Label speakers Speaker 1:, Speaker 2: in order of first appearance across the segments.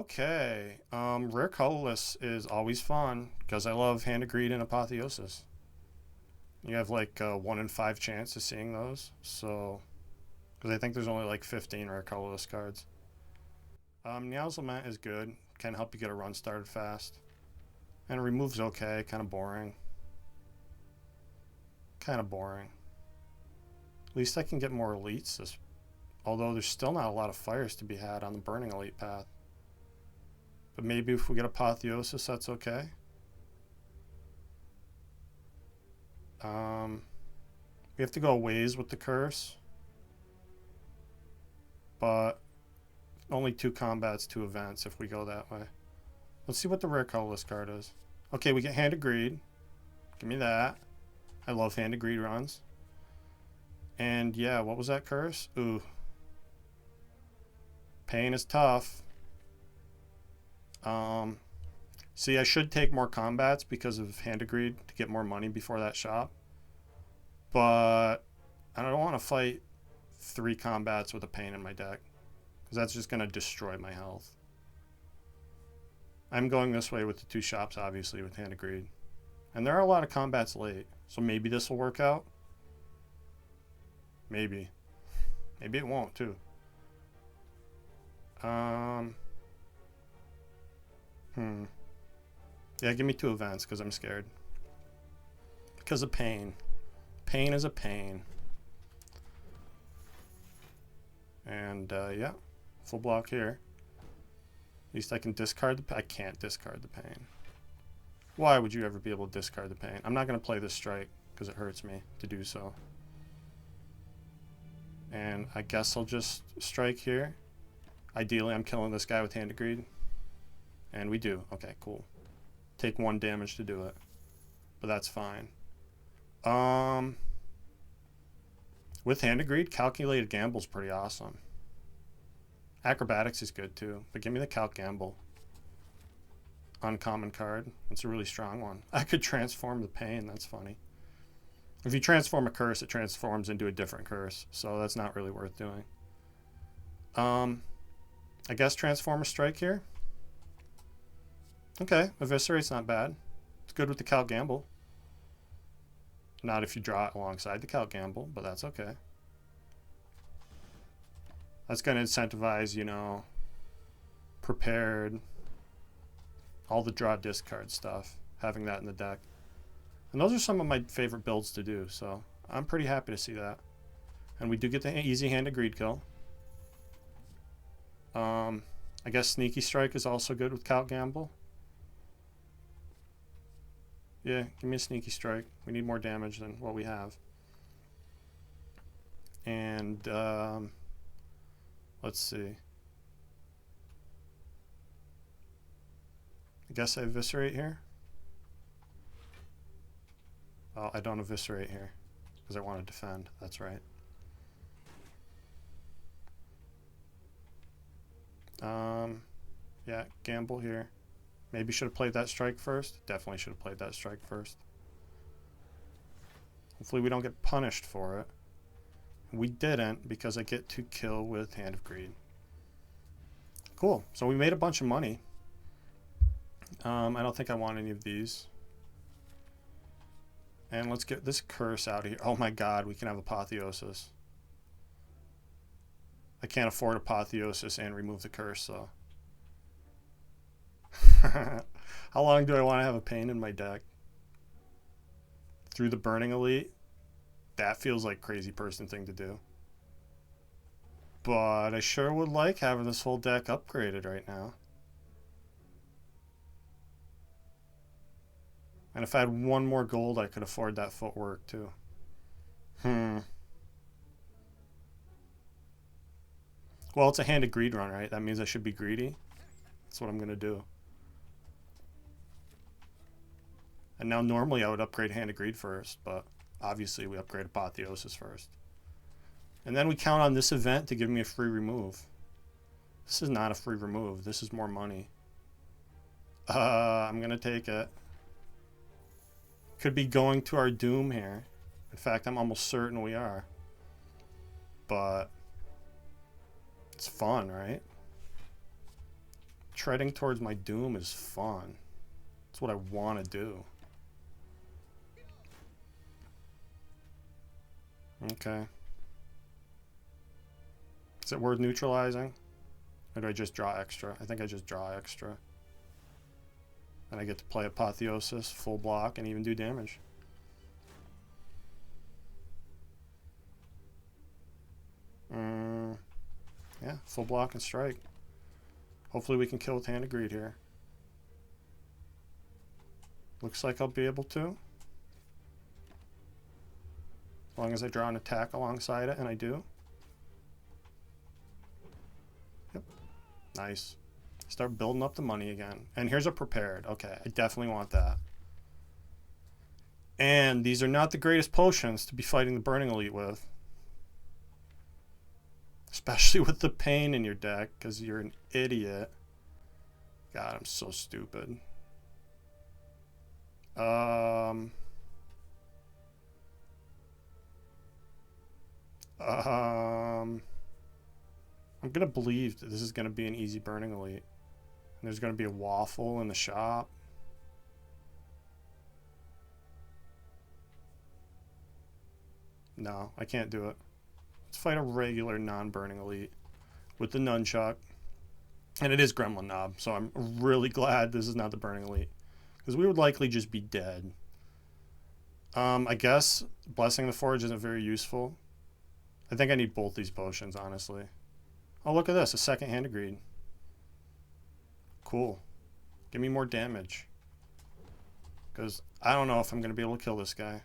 Speaker 1: Okay. Rare colorless is always fun because I love Hand of Greed and Apotheosis. You have like a 1 in 5 chance of seeing those. So, because I think there's only like 15 rare colorless cards. Niall's Lament is good. Can help you get a run started fast. And remove's okay. Kind of boring. Kind of boring. At least I can get more elites. Although there's still not a lot of fires to be had on the burning elite path. But maybe if we get Apotheosis, that's okay. We have to go ways with the curse. But only 2 combats, 2 events if we go that way. Let's see what the rare colorless card is. Okay, we get Hand of Greed. Give me that. I love Hand of Greed runs. And yeah, what was that curse? Ooh. Pain is tough. See, I should take more combats because of Hand of Greed to get more money before that shop. But I don't want to fight 3 combats with a pain in my deck, because that's just going to destroy my health. I'm going this way with the 2 shops, obviously, with Hand of Greed. And there are a lot of combats late, so maybe this will work out. Maybe. Maybe it won't, too. Yeah, give me 2 events, because I'm scared. Because of pain. Pain is a pain. And, yeah. Full block here. At least I can discard the... I can't discard the pain. Why would you ever be able to discard the pain? I'm not going to play this strike, because it hurts me to do so. And I guess I'll just strike here. Ideally, I'm killing this guy with Hand of Greed. And we do. Okay, cool. Take 1 damage to do it. But that's fine. With Hand of Greed, Calculated Gamble's pretty awesome. Acrobatics is good too, but give me the Calc Gamble. Uncommon card. It's a really strong one. I could transform the pain. That's funny. If you transform a curse, it transforms into a different curse, so that's not really worth doing. I guess Transformer Strike here. Okay, Eviscerate's not bad. It's good with the Calc Gamble. Not if you draw it alongside the Calc Gamble, but that's okay. That's going to incentivize, you know, prepared, all the draw discard stuff, having that in the deck. And those are some of my favorite builds to do, so I'm pretty happy to see that. And we do get the easy Hand of Greed kill. I guess Sneaky Strike is also good with Calc Gamble. Yeah, give me a Sneaky Strike. We need more damage than what we have. And let's see. I guess I Eviscerate here. Oh, I don't Eviscerate here because I want to defend. That's right. Yeah, Gamble here. Maybe should have played that strike first. Definitely should have played that strike first. Hopefully we don't get punished for it. We didn't because I get to kill with Hand of Greed. Cool. So we made a bunch of money. I don't think I want any of these. And let's get this curse out of here. Oh my god, we can have Apotheosis. I can't afford Apotheosis and remove the curse, so. How long do I want to have a pain in my deck? Through the Burning Elite? That feels like a crazy person thing to do. But I sure would like having this whole deck upgraded right now. And if I had 1 more gold, I could afford that footwork too. Well, it's a Hand of Greed run, right? That means I should be greedy. That's what I'm going to do. And now normally I would upgrade Hand of Greed first, but obviously we upgrade Apotheosis first. And then we count on this event to give me a free remove. This is not a free remove. This is more money. I'm going to take it. Could be going to our doom here. In fact, I'm almost certain we are. But it's fun, right? treading towards my doom is fun. It's what I want to do. Okay. Is it worth neutralizing? Or do I just draw extra? I think I just draw extra. And I get to play Apotheosis, full block, and even do damage. Yeah, full block and strike. Hopefully we can kill with Hand of Greed here. Looks like I'll be able to. As long as I draw an attack alongside it, and I do. Yep. Nice. Start building up the money again. And here's a prepared. Okay, I definitely want that. And these are not the greatest potions to be fighting the Burning Elite with. Especially with the pain in your deck, because you're an idiot. God, I'm so stupid. I'm gonna believe that this is gonna be an easy Burning Elite. And there's gonna be a waffle in the shop. No, I can't do it. Let's fight a regular non-Burning Elite with the Nunchuck. And it is Gremlin Knob, so I'm really glad this is not the Burning Elite. Because we would likely just be dead. I guess Blessing the Forge isn't very useful. I think I need both these potions, honestly. Oh, look at this. A second Hand of Greed. Cool. Give me more damage. Because I don't know if I'm going to be able to kill this guy.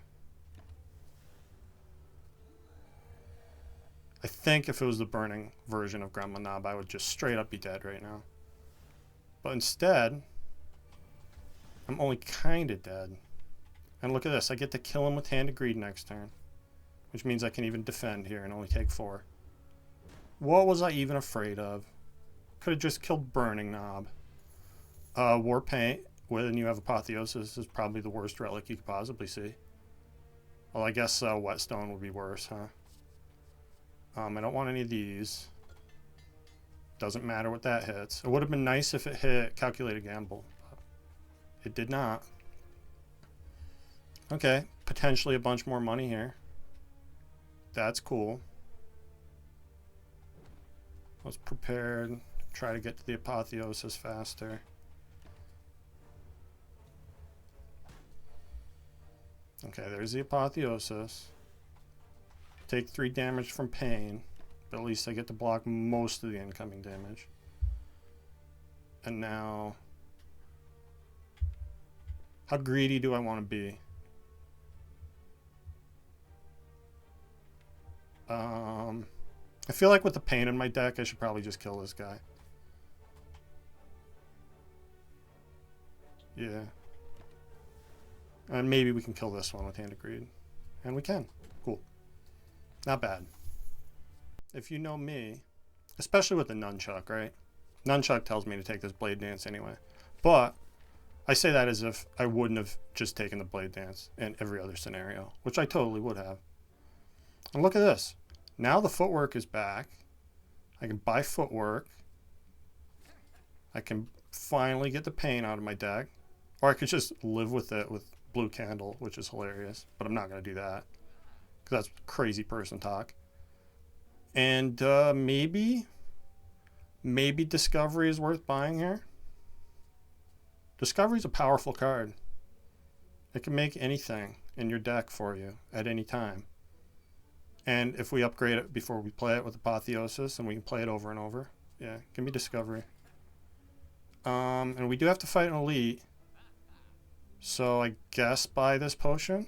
Speaker 1: I think if it was the burning version of Gremlin Knob, I would just straight up be dead right now. But instead, I'm only kind of dead. And look at this. I get to kill him with Hand of Greed next turn. Which means I can even defend here and only take 4. What was I even afraid of? Could have just killed Burning Knob. War Paint, when you have Apotheosis, is probably the worst relic you could possibly see. Well, I guess Whetstone would be worse, huh? I don't want any of these. Doesn't matter what that hits. It would have been nice if it hit Calculated Gamble. But it did not. Okay, potentially a bunch more money here. That's cool. Let's prepare, try to get to the Apotheosis faster. Okay, there's the Apotheosis. Take 3 damage from pain, but at least I get to block most of the incoming damage. And now, how greedy do I want to be? I feel like with the pain in my deck, I should probably just kill this guy. Yeah. And maybe we can kill this one with Hand of Greed. And we can. Cool. Not bad. If you know me, especially with the Nunchuck, right? Nunchuck tells me to take this Blade Dance anyway. But I say that as if I wouldn't have just taken the Blade Dance in every other scenario, which I totally would have. And look at this. Now the footwork is back. I can buy footwork. I can finally get the pain out of my deck. Or I could just live with it with Blue Candle, which is hilarious. But I'm not going to do that. Because that's crazy person talk. And maybe Discovery is worth buying here. Discovery is a powerful card. It can make anything in your deck for you at any time. And if we upgrade it before we play it with Apotheosis, and we can play it over and over, yeah, give me Discovery. And we do have to fight an Elite. So I guess buy this potion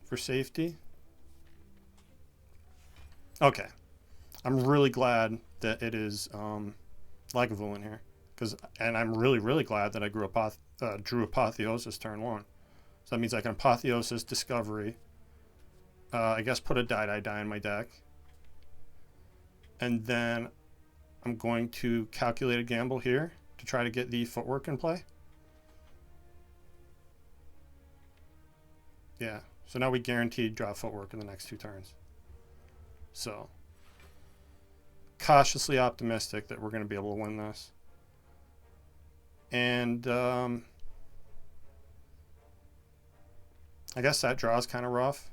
Speaker 1: for safety. Okay. I'm really glad that it is Lagavulin here. And I'm really glad that I drew Apotheosis turn 1. So that means I can Apotheosis, Discovery. I guess put a die in my deck. And then I'm going to calculate a gamble here to try to get the footwork in play. Yeah, so now we guaranteed draw footwork in the next 2 turns. So, cautiously optimistic that we're going to be able to win this. And I guess that draw is kind of rough.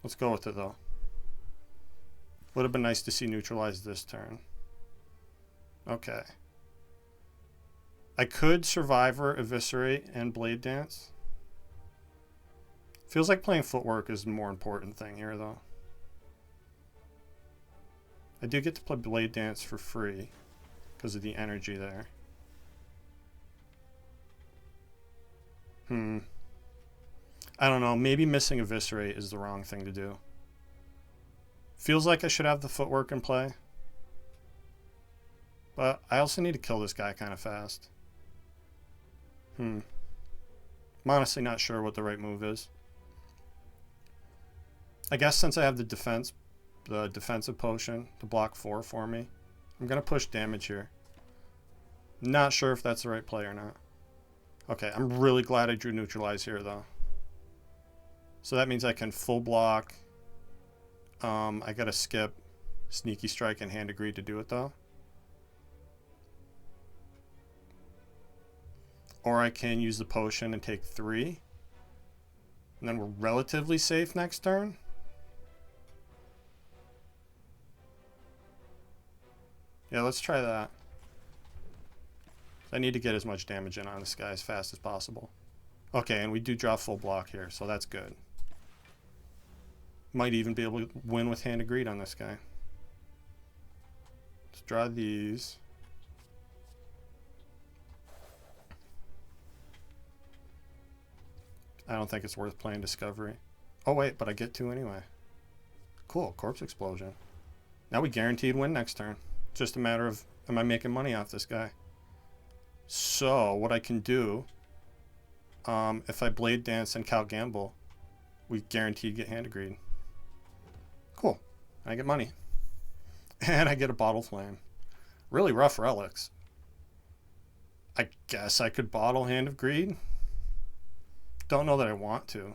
Speaker 1: Let's go with it, though. Would have been nice to see neutralize this turn. Okay. I could Survivor, Eviscerate, and Blade Dance. Feels like playing Footwork is the more important thing here, though. I do get to play Blade Dance for free because of the energy there. I don't know. Maybe missing Eviscerate is the wrong thing to do. Feels like I should have the Footwork in play. But I also need to kill this guy kind of fast. I'm honestly not sure what the right move is. I guess since I have the defensive potion to block 4 for me, I'm going to push damage here. Not sure if that's the right play or not. Okay, I'm really glad I drew neutralize here, though. So that means I can full block. I got to skip Sneaky Strike and Hand of Greed to do it, though. Or I can use the potion and take 3. And then we're relatively safe next turn. Yeah, let's try that. I need to get as much damage in on this guy as fast as possible. Okay, and we do draw full block here, so that's good. Might even be able to win with Hand of Greed on this guy. Let's draw these. I don't think it's worth playing Discovery. Oh wait, but I get to anyway. Cool, Corpse Explosion. Now we guaranteed win next turn. Just a matter of, am I making money off this guy? So, what I can do, if I Blade Dance and Cal Gamble, we guaranteed get Hand of Greed. Cool. I get money. And I get a Bottle Flame. Really rough relics. I guess I could bottle Hand of Greed. Don't know that I want to.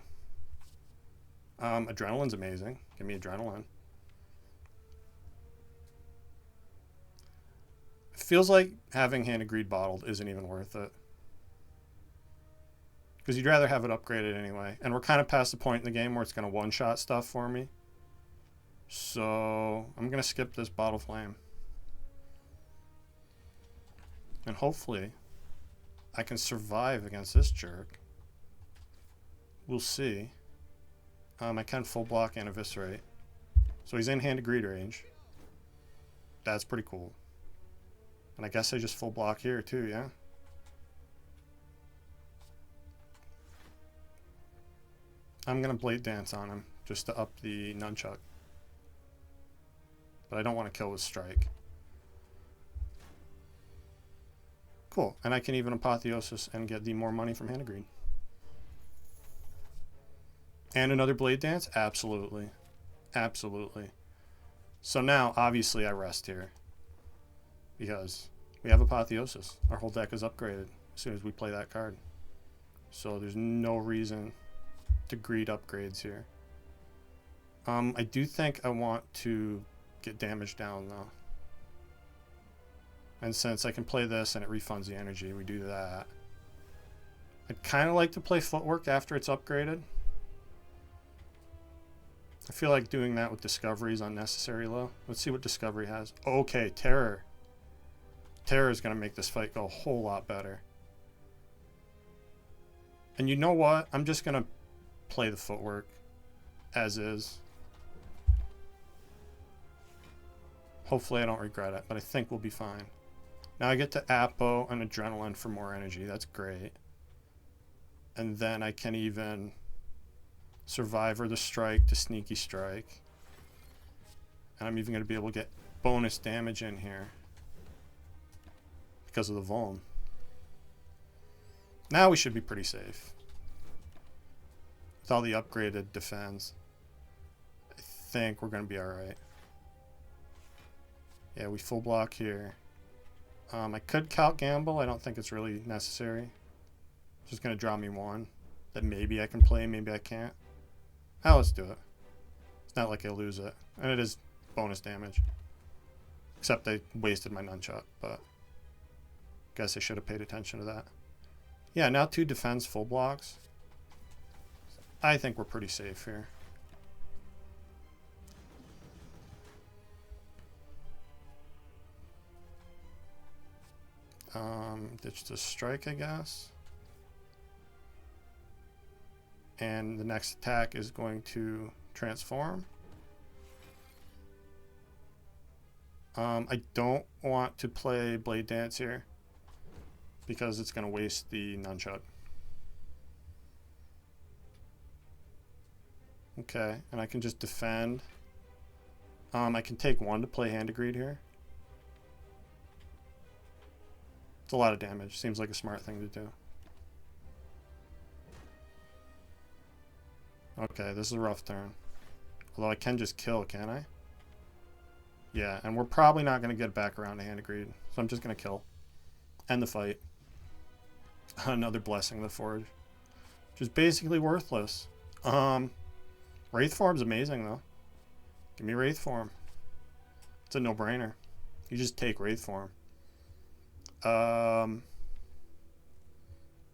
Speaker 1: Adrenaline's amazing. Give me Adrenaline. It feels like having Hand of Greed bottled isn't even worth it. Because you'd rather have it upgraded anyway. And we're kind of past the point in the game where it's going to one-shot stuff for me. So I'm going to skip this Bottle Flame. And hopefully I can survive against this jerk. We'll see. I can full block and Eviscerate. So he's in Hand of Greed range. That's pretty cool. And I guess I just full block here too, yeah? I'm going to Blade Dance on him just to up the Nunchuck. But I don't want to kill with Strike. Cool. And I can even Apotheosis and get the more money from Hand of Greed. And another Blade Dance? Absolutely. Absolutely. So now, obviously, I rest here. Because we have Apotheosis. Our whole deck is upgraded as soon as we play that card. So there's no reason to greed upgrades here. I do think I want to get damage down, though. And since I can play this and it refunds the energy, we do that. I'd kind of like to play Footwork after it's upgraded. I feel like doing that with Discovery is unnecessary, though. Let's see what Discovery has. Okay, Terror. Terror is going to make this fight go a whole lot better. And you know what? I'm just going to play the Footwork as is. Hopefully I don't regret it, but I think we'll be fine. Now I get to Apo and Adrenaline for more energy. That's great. And then I can even Survivor the Strike to Sneaky Strike. And I'm even going to be able to get bonus damage in here because of the Vuln. Now we should be pretty safe. With all the upgraded defense, I think we're going to be alright. Yeah, we full block here. I could Calc Gamble. I don't think it's really necessary. It's just going to draw me one that maybe I can play, maybe I can't. Now let's do it. Not like I lose it. And it is bonus damage. Except I wasted my nunchuck, but guess I should have paid attention to that. Yeah, now 2 defense full blocks. I think we're pretty safe here. Ditch the strike, I guess. And the next attack is going to transform. I don't want to play Blade Dance here because it's going to waste the nunchuck. Okay, and I can just defend. I can take 1 to play Hand of Greed here. It's a lot of damage. Seems like a smart thing to do. Okay, this is a rough turn. Although I can just kill, can I? Yeah, and we're probably not going to get back around to Hand of Greed. So I'm just going to kill. End the fight. Another Blessing of the Forge. Which is basically worthless. Wraith Form's amazing, though. Give me Wraith Form. It's a no-brainer. You just take Wraith Form.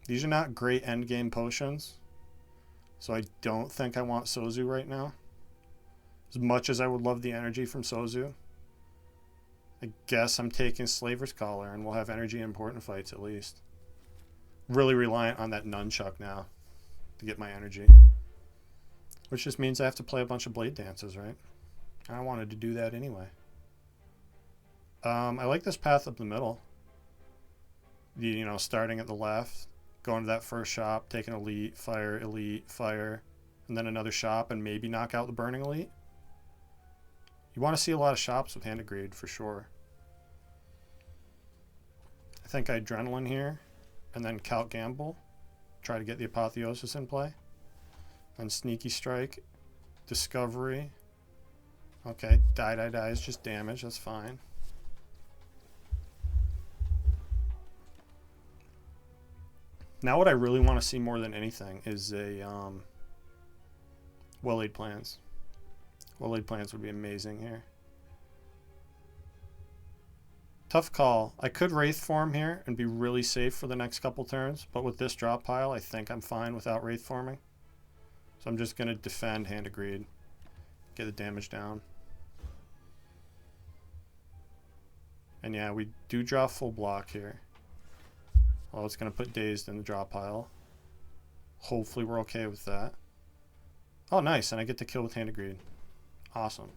Speaker 1: These are not great endgame potions. So I don't think I want Sozu right now. As much as I would love the energy from Sozu. I guess I'm taking Slaver's Collar, and we'll have energy in important fights at least. Really reliant on that nunchuck now to get my energy. Which just means I have to play a bunch of Blade Dances, right? I wanted to do that anyway. I like this path up the middle. You know, starting at the left, going to that first shop, taking elite, fire, and then another shop, and maybe knock out the burning elite. You want to see a lot of shops with Hand of Greed for sure. I think Adrenaline here, and then Calc Gamble. Try to get the Apotheosis in play. And Sneaky Strike, Discovery. Okay, die is just damage, that's fine. Now what I really want to see more than anything is a Well-Laid Plans. Well-Laid Plans would be amazing here. Tough call. I could Wraith Form here and be really safe for the next couple turns, but with this drop pile, I think I'm fine without Wraith Forming. So I'm just going to defend Hand of Greed. Get the damage down. And yeah, we do draw full block here. Well, it's going to put Dazed in the drop pile. Hopefully we're okay with that. Oh, nice. And I get to kill with Hand of Greed. Awesome.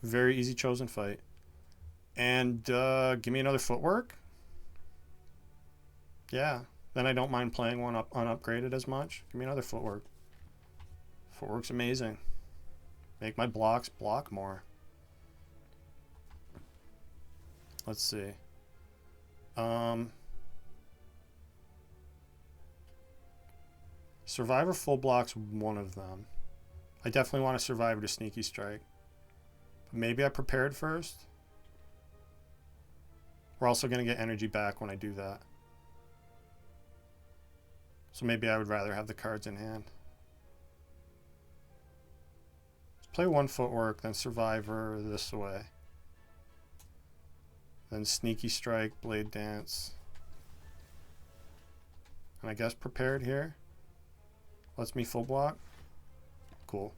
Speaker 1: Very easy chosen fight. And give me another footwork. Yeah. Then I don't mind playing one up unupgraded as much. Give me another footwork. Footwork's amazing. Make my blocks block more. Let's see. Survivor full block's one of them. I definitely want a Survivor to Sneaky Strike. But maybe I prepared first. We're also going to get energy back when I do that. So maybe I would rather have the cards in hand. Let's play one footwork, then Survivor this way. Then Sneaky Strike, Blade Dance. And I guess prepared here. Lets me full block. Cool.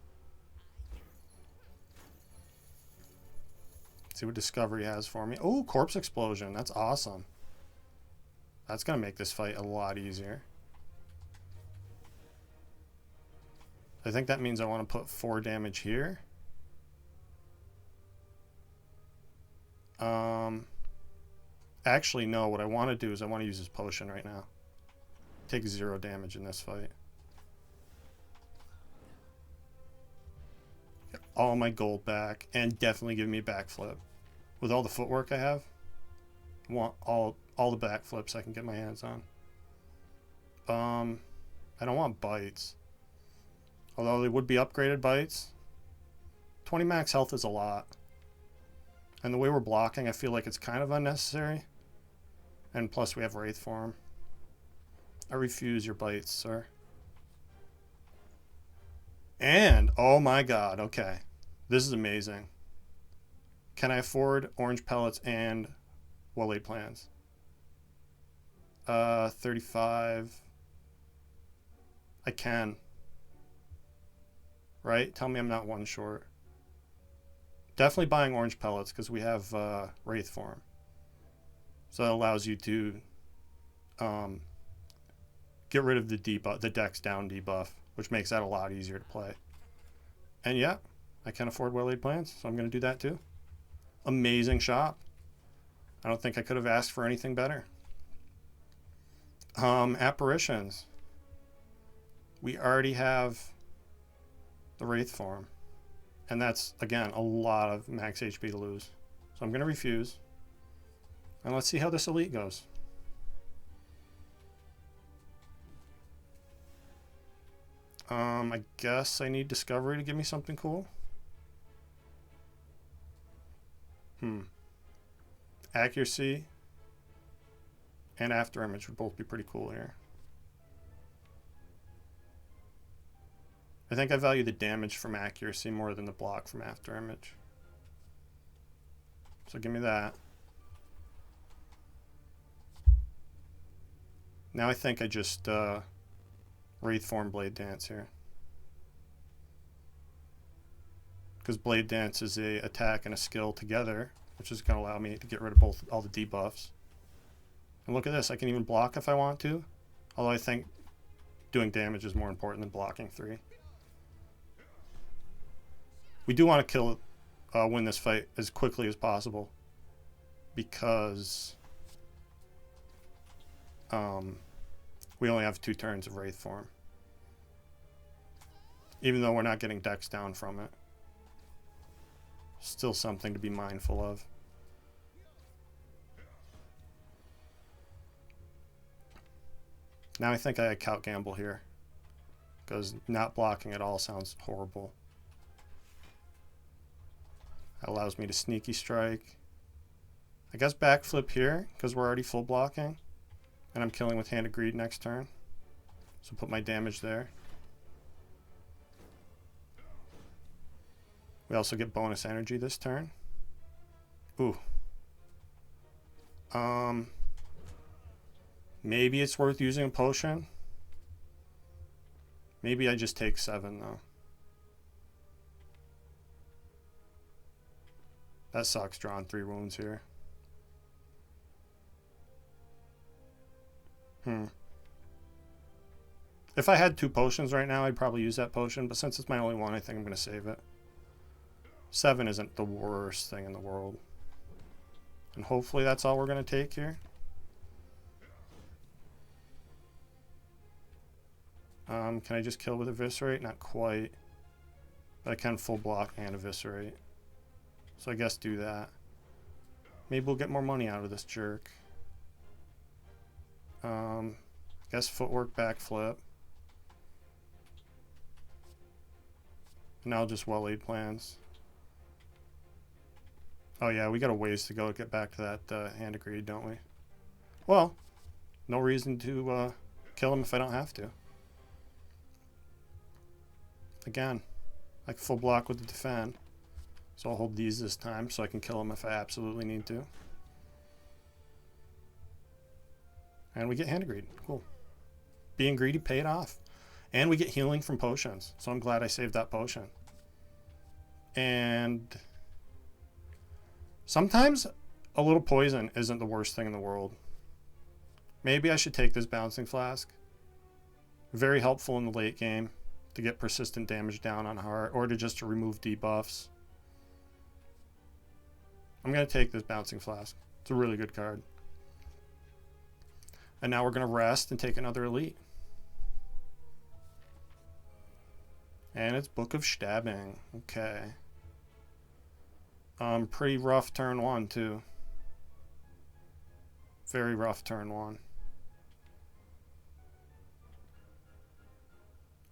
Speaker 1: See what Discovery has for me. Oh, Corpse Explosion. That's awesome. That's going to make this fight a lot easier. I think that means I want to put 4 damage here. Actually, no. What I want to do is I want to use this potion right now. Take 0 damage in this fight. Get all my gold back, and definitely give me a backflip. With all the footwork I have, I want all the backflips I can get my hands on. I don't want bites. Although they would be upgraded bites. 20 max health is a lot. And the way we're blocking, I feel like it's kind of unnecessary. And plus we have Wraith Form. I refuse your bites, sir. And, oh my god, okay. This is amazing. Can I afford orange pellets and well-laid plans? 35. I can. Right? Tell me I'm not one short. Definitely buying orange pellets because we have Wraith form. So that allows you to get rid of the debuff, the Dex down debuff, which makes that a lot easier to play. And yeah, I can afford well-laid plans, so I'm going to do that too. Amazing shop. I don't think I could have asked for anything better. Apparitions. We already have the Wraith form. And that's, again, a lot of max HP to lose. So I'm going to refuse. And let's see how this elite goes. I guess I need Discovery to give me something cool. Accuracy and After Image would both be pretty cool here. I think I value the damage from accuracy more than the block from After Image. So give me that. Now I think I just Wraith form Blade Dance here. Because Blade Dance is a attack and a skill together, which is going to allow me to get rid of all the debuffs. And look at this, I can even block if I want to. Although I think doing damage is more important than blocking 3. We do want to win this fight as quickly as possible. Because we only have 2 turns of Wraith form. Even though we're not getting Dex down from it. Still something to be mindful of. Now I think I count gamble here. Because not blocking at all sounds horrible. That allows me to sneaky strike. I guess backflip here, because we're already full blocking. And I'm killing with Hand of Greed next turn. So put my damage there. We also get bonus energy this turn. Ooh. Maybe it's worth using a potion. Maybe I just take 7 though. That sucks, drawing 3 wounds here. If I had 2 potions right now, I'd probably use that potion, but since it's my only one, I think I'm going to save it. 7 isn't the worst thing in the world. And hopefully that's all we're going to take here. Can I just kill with Eviscerate? Not quite. But I can full block and Eviscerate. So I guess do that. Maybe we'll get more money out of this jerk. Guess footwork backflip. Now just well-laid plans. Oh yeah, we got a ways to go to get back to that Hand of Greed, don't we? Well, no reason to kill him if I don't have to. Again, I can full block with the defend. So I'll hold these this time so I can kill him if I absolutely need to. And we get Hand of Greed. Cool. Being greedy paid off. And we get healing from potions. So I'm glad I saved that potion. And sometimes a little poison isn't the worst thing in the world. Maybe I should take this Bouncing Flask. Very helpful in the late game to get persistent damage down on heart or to just to remove debuffs. I'm going to take this Bouncing Flask. It's a really good card. And now we're going to rest and take another elite. And it's Book of Stabbing. Okay. Pretty rough turn 1 too. Very rough turn 1.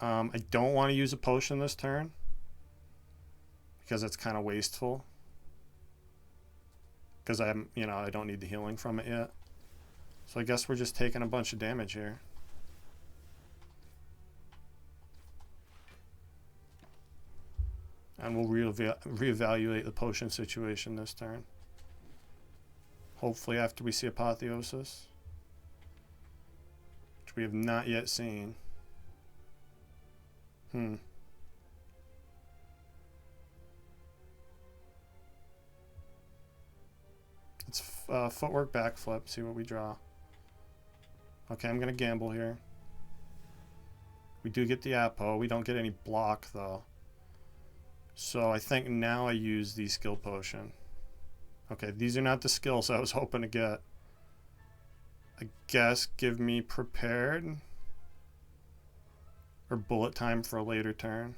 Speaker 1: I don't want to use a potion this turn because it's kind of wasteful. Because I don't need the healing from it yet. So I guess we're just taking a bunch of damage here. And we'll reevaluate the potion situation this turn. Hopefully after we see Apotheosis, which we have not yet seen. It's footwork backflip, see what we draw. Okay, I'm gonna gamble here. We do get the Apo, we don't get any block though. So I think now I use the skill potion. Okay, these are not the skills I was hoping to get. I guess give me prepared or bullet time for a later turn.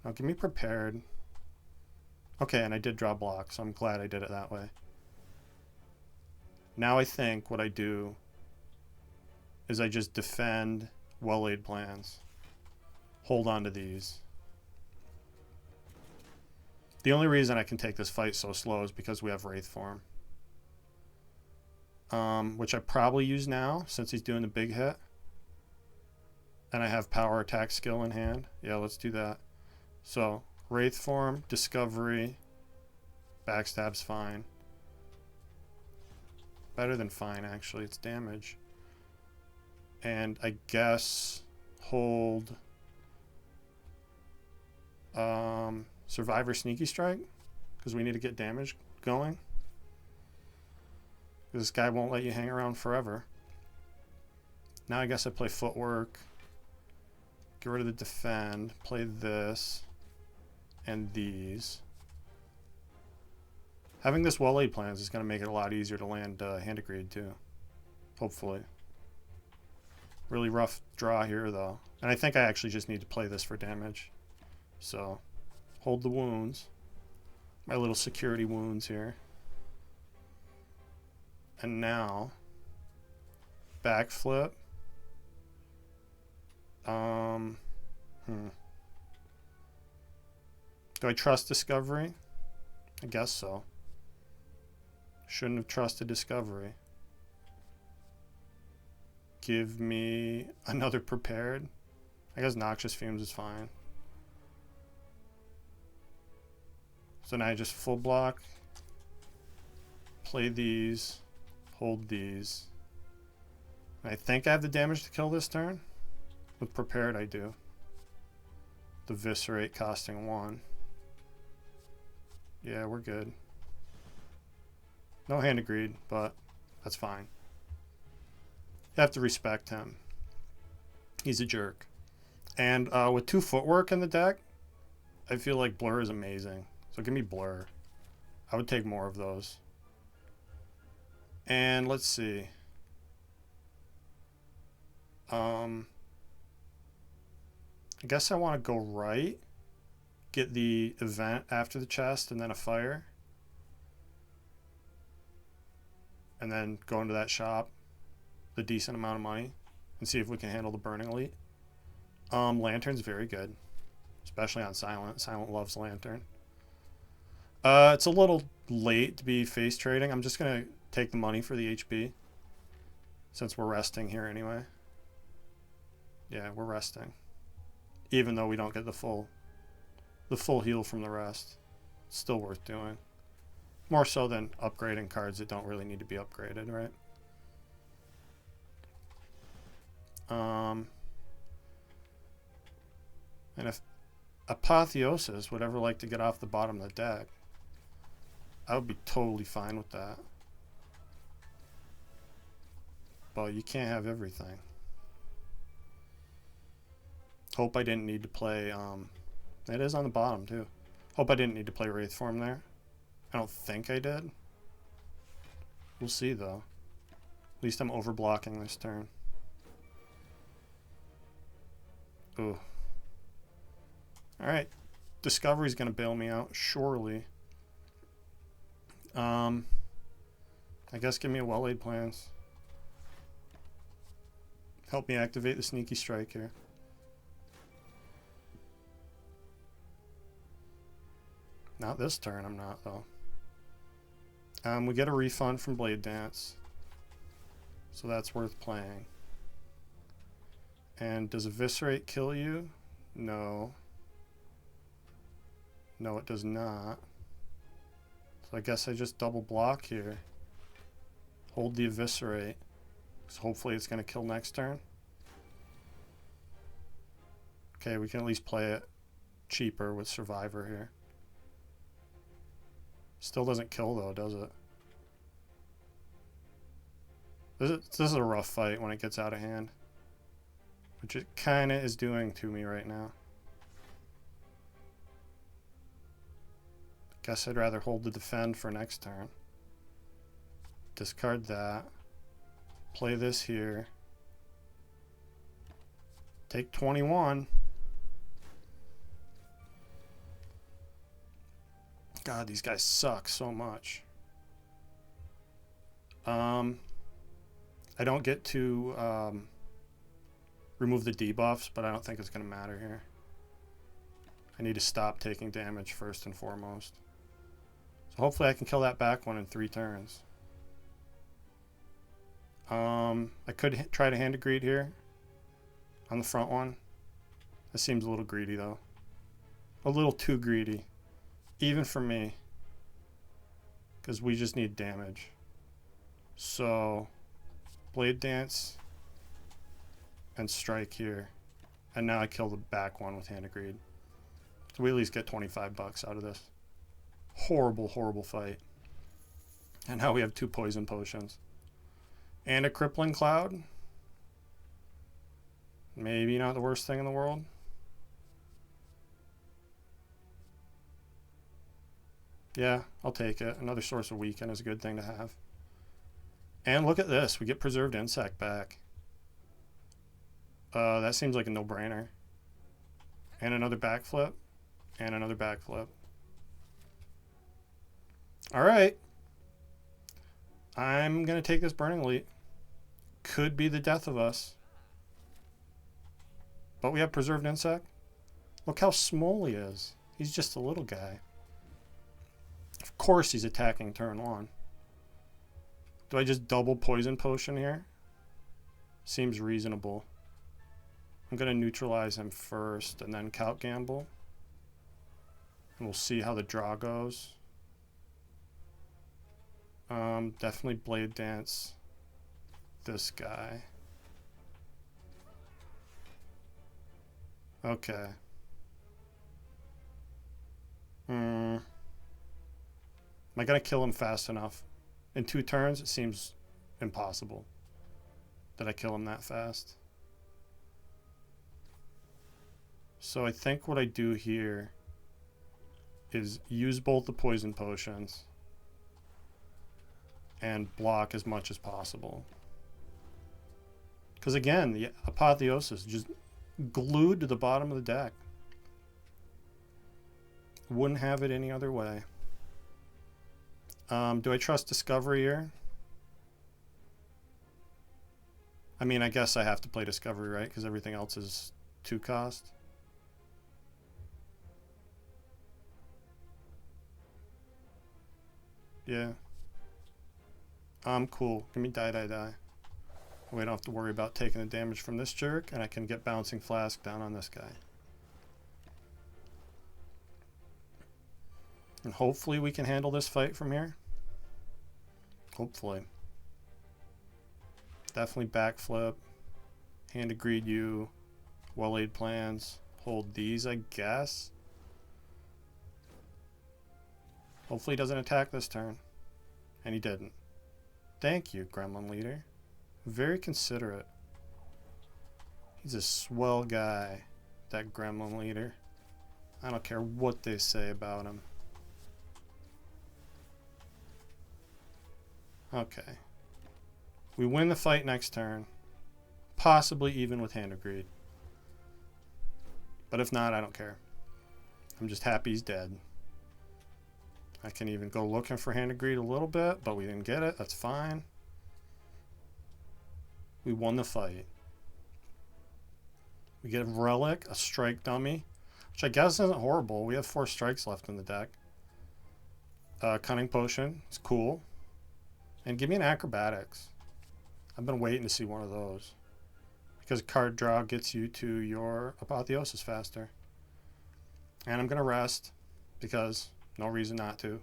Speaker 1: Oh, give me prepared. Okay, and I did draw block, so I'm glad I did it that way. Now I think what I do is I just defend well-laid plans. Hold on to these. The only reason I can take this fight so slow is because we have Wraith form. Which I probably use now since he's doing the big hit. And I have power attack skill in hand. Yeah, let's do that. So, Wraith form, discovery, backstab's fine. Better than fine, actually. It's damage. And I guess hold Survivor Sneaky Strike, because we need to get damage going. This guy won't let you hang around forever. Now I guess I play Footwork. Get rid of the defend. Play this. And these. Having this well-laid plans is going to make it a lot easier to land Hand of Greed too. Hopefully. Really rough draw here though. And I think I actually just need to play this for damage. So, hold the wounds. My little security wounds here. And now, backflip. Do I trust discovery? I guess so. Shouldn't have trusted discovery. Give me another prepared. I guess Noxious Fumes is fine. So now I just full block. Play these. Hold these. And I think I have the damage to kill this turn. With prepared I do. The Viscerate costing 1. Yeah, we're good. No Hand of Greed, but that's fine. You have to respect him. He's a jerk. And with 2 footwork in the deck, I feel like Blur is amazing. So give me Blur. I would take more of those. And let's see. I guess I want to go right. Get the event after the chest and then a fire. And then go into that shop. The decent amount of money. And see if we can handle the Burning Elite. Lantern's very good. Especially on Silent. Silent loves Lantern. It's a little late to be face trading. I'm just going to take the money for the HP. Since we're resting here anyway. Yeah, we're resting. Even though we don't get the full heal from the rest. It's still worth doing. More so than upgrading cards that don't really need to be upgraded, right? And if Apotheosis would ever like to get off the bottom of the deck, I would be totally fine with that. But you can't have everything. Hope I didn't need to play, it is on the bottom too. Hope I didn't need to play Wraith Form there. I don't think I did. We'll see though. At least I'm overblocking this turn. Ooh. Alright. Discovery's gonna bail me out, surely. I guess give me a well-laid plans. Help me activate the Sneaky Strike here. Not this turn, I'm not though. We get a refund from Blade Dance. So that's worth playing. And does Eviscerate kill you? No. No, it does not. So I guess I just double block here. Hold the eviscerate. So hopefully it's going to kill next turn. Okay, we can at least play it cheaper with Survivor here. Still doesn't kill though, does it? This is a rough fight when it gets out of hand. Which it kind of is doing to me right now. Guess I'd rather hold the defend for next turn. Discard that. Play this here. Take 21. God, these guys suck so much. I don't get to remove the debuffs, but I don't think it's going to matter here. I need to stop taking damage first and foremost. So hopefully I can kill that back one in 3 turns. I could try to Hand of Greed here on the front one. That seems a little greedy though. A little too greedy. Even for me. Because we just need damage. So, Blade Dance and Strike here. And now I kill the back one with Hand of Greed. So we at least get 25 bucks out of this. Horrible, horrible fight. And now we have 2 poison potions. And a Crippling Cloud. Maybe not the worst thing in the world. Yeah, I'll take it. Another source of weaken is a good thing to have. And look at this. We get Preserved Insect back. That seems like a no-brainer. And another backflip. And another backflip. Alright. I'm going to take this Burning Elite. Could be the death of us. But we have Preserved Insect. Look how small he is. He's just a little guy. Of course he's attacking turn 1. Do I just double Poison Potion here? Seems reasonable. I'm going to neutralize him first and then Count Gamble. And we'll see how the draw goes. Definitely Blade Dance this guy. Okay. Am I going to kill him fast enough? In 2 turns, it seems impossible that I kill him that fast. So I think what I do here is use both the poison potions and block as much as possible. Because again, the Apotheosis just glued to the bottom of the deck. Wouldn't have it any other way. Do I trust Discovery here? I mean, I guess I have to play Discovery, right? Because everything else is 2 cost. Yeah. Cool. Give me die, die, die. We don't have to worry about taking the damage from this jerk, and I can get Bouncing Flask down on this guy. And hopefully we can handle this fight from here. Hopefully. Definitely backflip. Hand of Greed you. Well-laid plans. Hold these, I guess. Hopefully he doesn't attack this turn. And he didn't. Thank you, Gremlin Leader. Very considerate. He's a swell guy, that Gremlin Leader. I don't care what they say about him. Okay. We win the fight next turn. Possibly even with Hand of Greed. But if not, I don't care. I'm just happy he's dead. I can even go looking for Hand of Greed a little bit, but we didn't get it. That's fine. We won the fight. We get a Relic, a Strike Dummy, which I guess isn't horrible. We have 4 strikes left in the deck. Cunning Potion is cool. And give me an Acrobatics. I've been waiting to see one of those. Because card draw gets you to your Apotheosis faster. And I'm going to rest. because no reason not to.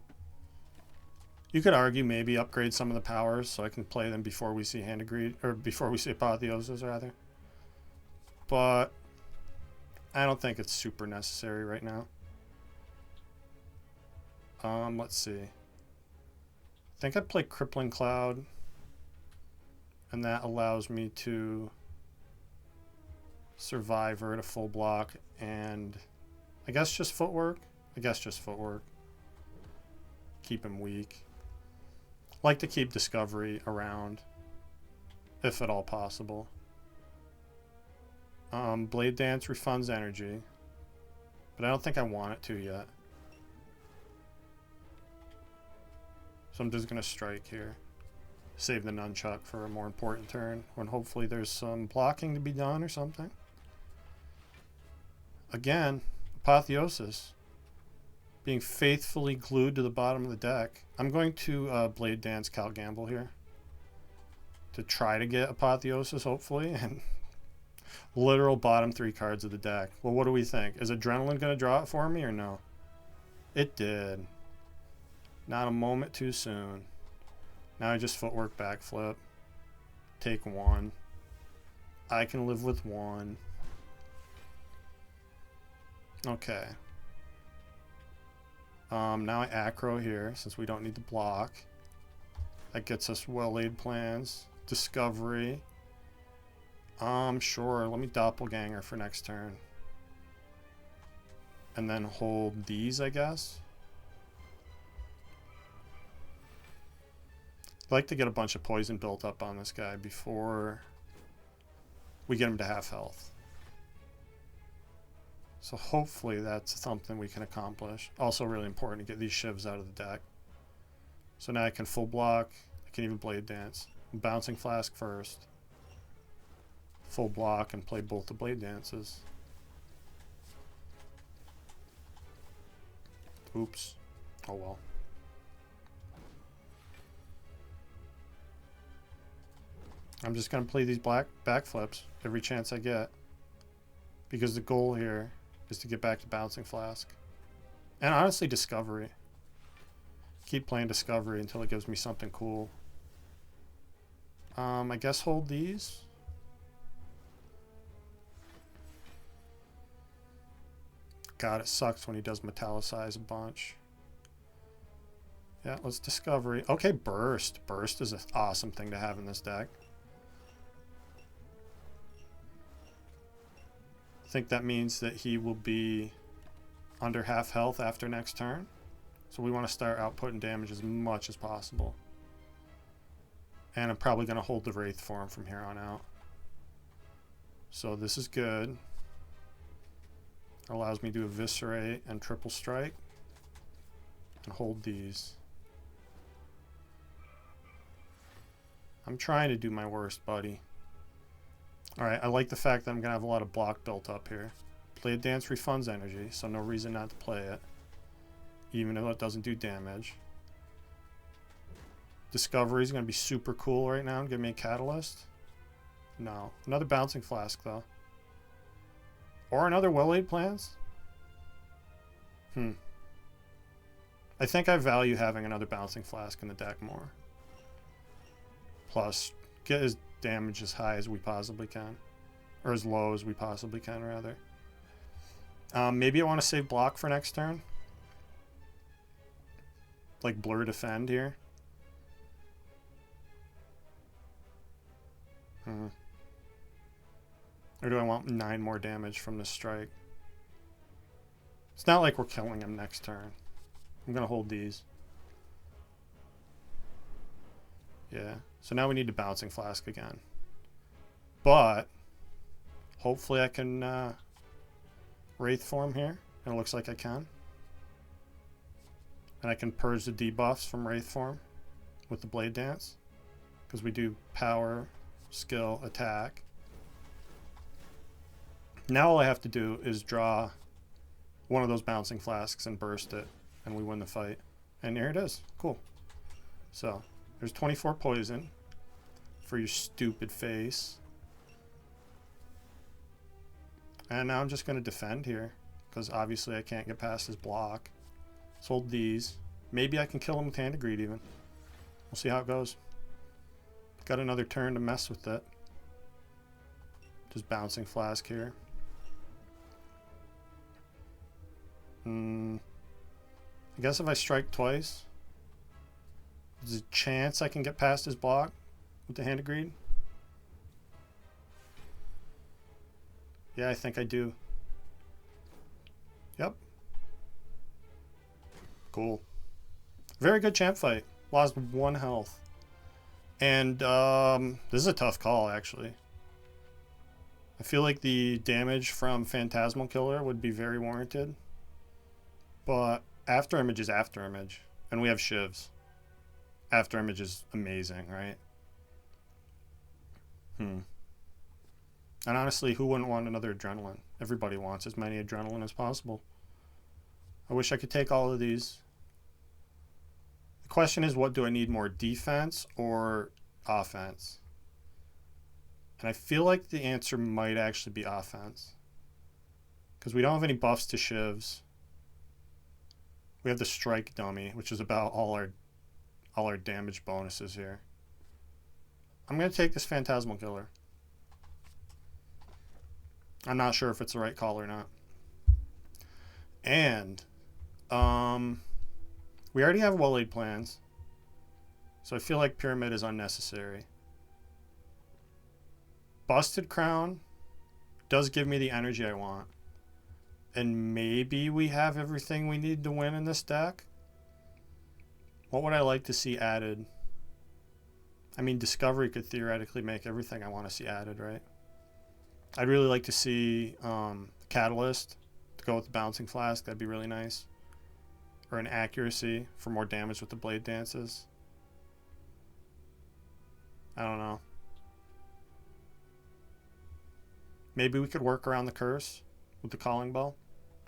Speaker 1: You could argue maybe upgrade some of the powers so I can play them before we see Hand of Greed, or before we see Apotheosis rather. But I don't think it's super necessary right now. Let's see. I think I'd play Crippling Cloud, and that allows me to survive her at a full block, and I guess just footwork. Keep him weak. Like to keep Discovery around, if at all possible. Blade Dance refunds energy, but I don't think I want it to yet. So I'm just going to strike here. Save the Nunchuck for a more important turn, when hopefully there's some blocking to be done or something. Again, Apotheosis being faithfully glued to the bottom of the deck. I'm going to Blade Dance Cal Gamble here to try to get Apotheosis, hopefully, and literal bottom 3 cards of the deck. Well, what do we think? Is Adrenaline going to draw it for me or no? It did. Not a moment too soon. Now I just footwork backflip. Take 1. I can live with 1. Okay. Now I acro here since we don't need to block. That gets us well-laid plans. Discovery. Sure. Let me Doppelganger for next turn. And then hold these, I guess. I'd like to get a bunch of poison built up on this guy before we get him to half health. So hopefully that's something we can accomplish. Also really important to get these shivs out of the deck. So now I can full block. I can even Blade Dance. Bouncing Flask first. Full block and play both the Blade Dances. Oops. Oh well. I'm just going to play these backflips every chance I get. Because the goal here is to get back to Bouncing Flask. And honestly, Discovery. Keep playing Discovery until it gives me something cool. I guess hold these. God, it sucks when he does Metallicize a bunch. Yeah, let's Discovery. Okay, Burst. Burst is an awesome thing to have in this deck. I think that means that he will be under half health after next turn. So we want to start outputting damage as much as possible. And I'm probably going to hold the Wraith for him from here on out. So this is good. Allows me to Eviscerate and Triple Strike. And hold these. I'm trying to do my worst, buddy. Alright, I like the fact that I'm going to have a lot of block built up here. Blade Dance refunds energy, so no reason not to play it. Even though it doesn't do damage. Discovery is going to be super cool right now and give me a Catalyst. No. Another Bouncing Flask, though. Or another Well-Laid Plans? I think I value having another Bouncing Flask in the deck more. Plus, get his damage as high as we possibly can. Or as low as we possibly can, rather. Maybe I want to save block for next turn. Like Blur Defend here. Or do I want 9 more damage from this strike? It's not like we're killing him next turn. I'm going to hold these. Yeah. So now we need to Bouncing Flask again. But hopefully I can Wraith form here. And it looks like I can. And I can purge the debuffs from Wraith form with the Blade Dance. Because we do power, skill, attack. Now all I have to do is draw one of those Bouncing Flasks and burst it. And we win the fight. And here it is. Cool. So, there's 24 poison for your stupid face. And now I'm just going to defend here. Because obviously I can't get past his block. Let's hold these. Maybe I can kill him with Hand of Greed even. We'll see how it goes. Got another turn to mess with it. Just bouncing Flask here. I guess if I strike twice, there's a chance I can get past his block with the Hand of Greed. Yeah, I think I do. Yep. Cool. Very good champ fight. Lost 1 health. And this is a tough call, actually. I feel like the damage from Phantasmal Killer would be very warranted. But After Image is After Image. And we have Shivs. After Image is amazing, right? And honestly, who wouldn't want another Adrenaline? Everybody wants as many Adrenaline as possible. I wish I could take all of these. The question is, what do I need more, defense or offense? And I feel like the answer might actually be offense. Because we don't have any buffs to Shivs. We have the Strike Dummy, which is about all our damage bonuses here. I'm going to take this Phantasmal Killer. I'm not sure if it's the right call or not. And we already have well-laid plans, so I feel like Pyramid is unnecessary. Busted Crown does give me the energy I want. And maybe we have everything we need to win in this deck. What would I like to see added? I mean, Discovery could theoretically make everything I want to see added, right? I'd really like to see Catalyst to go with the Bouncing Flask. That'd be really nice. Or an Accuracy for more damage with the Blade Dances. I don't know. Maybe we could work around the Curse with the Calling Bell.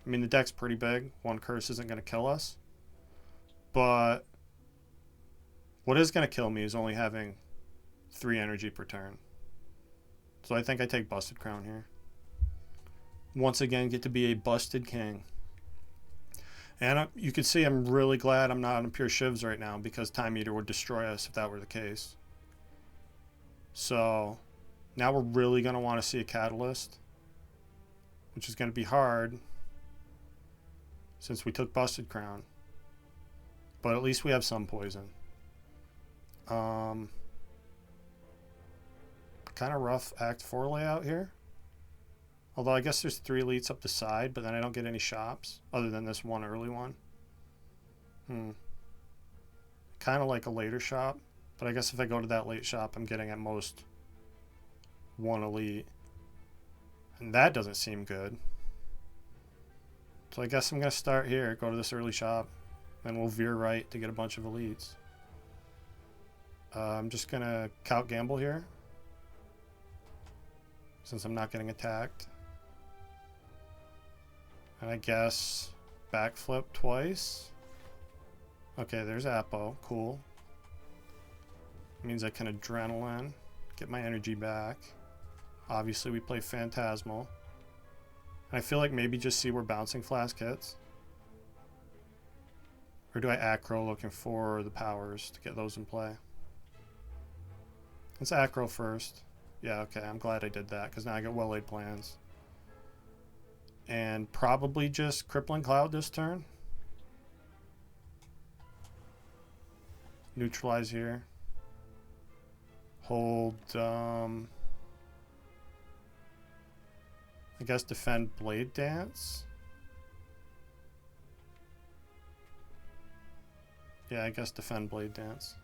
Speaker 1: I mean, the deck's pretty big. 1 Curse isn't going to kill us. But what is going to kill me is only having 3 energy per turn. So I think I take Busted Crown here. Once again, get to be a Busted King. And you can see I'm really glad I'm not on pure Shivs right now, because Time Eater would destroy us if that were the case. So now we're really going to want to see a Catalyst, which is going to be hard since we took Busted Crown. But at least we have some poison. Kind of rough Act 4 layout here. Although I guess there's 3 elites up the side, but then I don't get any shops other than this one early one. Kind of like a later shop, but I guess if I go to that late shop, I'm getting at most 1 elite. And that doesn't seem good. So I guess I'm going to start here, go to this early shop, then we'll veer right to get a bunch of elites. I'm just going to Count Gamble here, since I'm not getting attacked. And I guess backflip twice. Okay, there's Apo. Cool. Means I can Adrenaline, get my energy back. Obviously, we play Phantasmal. And I feel like maybe just see where Bouncing Flask hits. Or do I Acro looking for the powers to get those in play? Let's Acro first. Yeah, okay, I'm glad I did that, because now I get well-laid plans. And probably just Crippling Cloud this turn. Neutralize here. Hold, I guess defend Blade Dance. Yeah, I guess defend Blade Dance.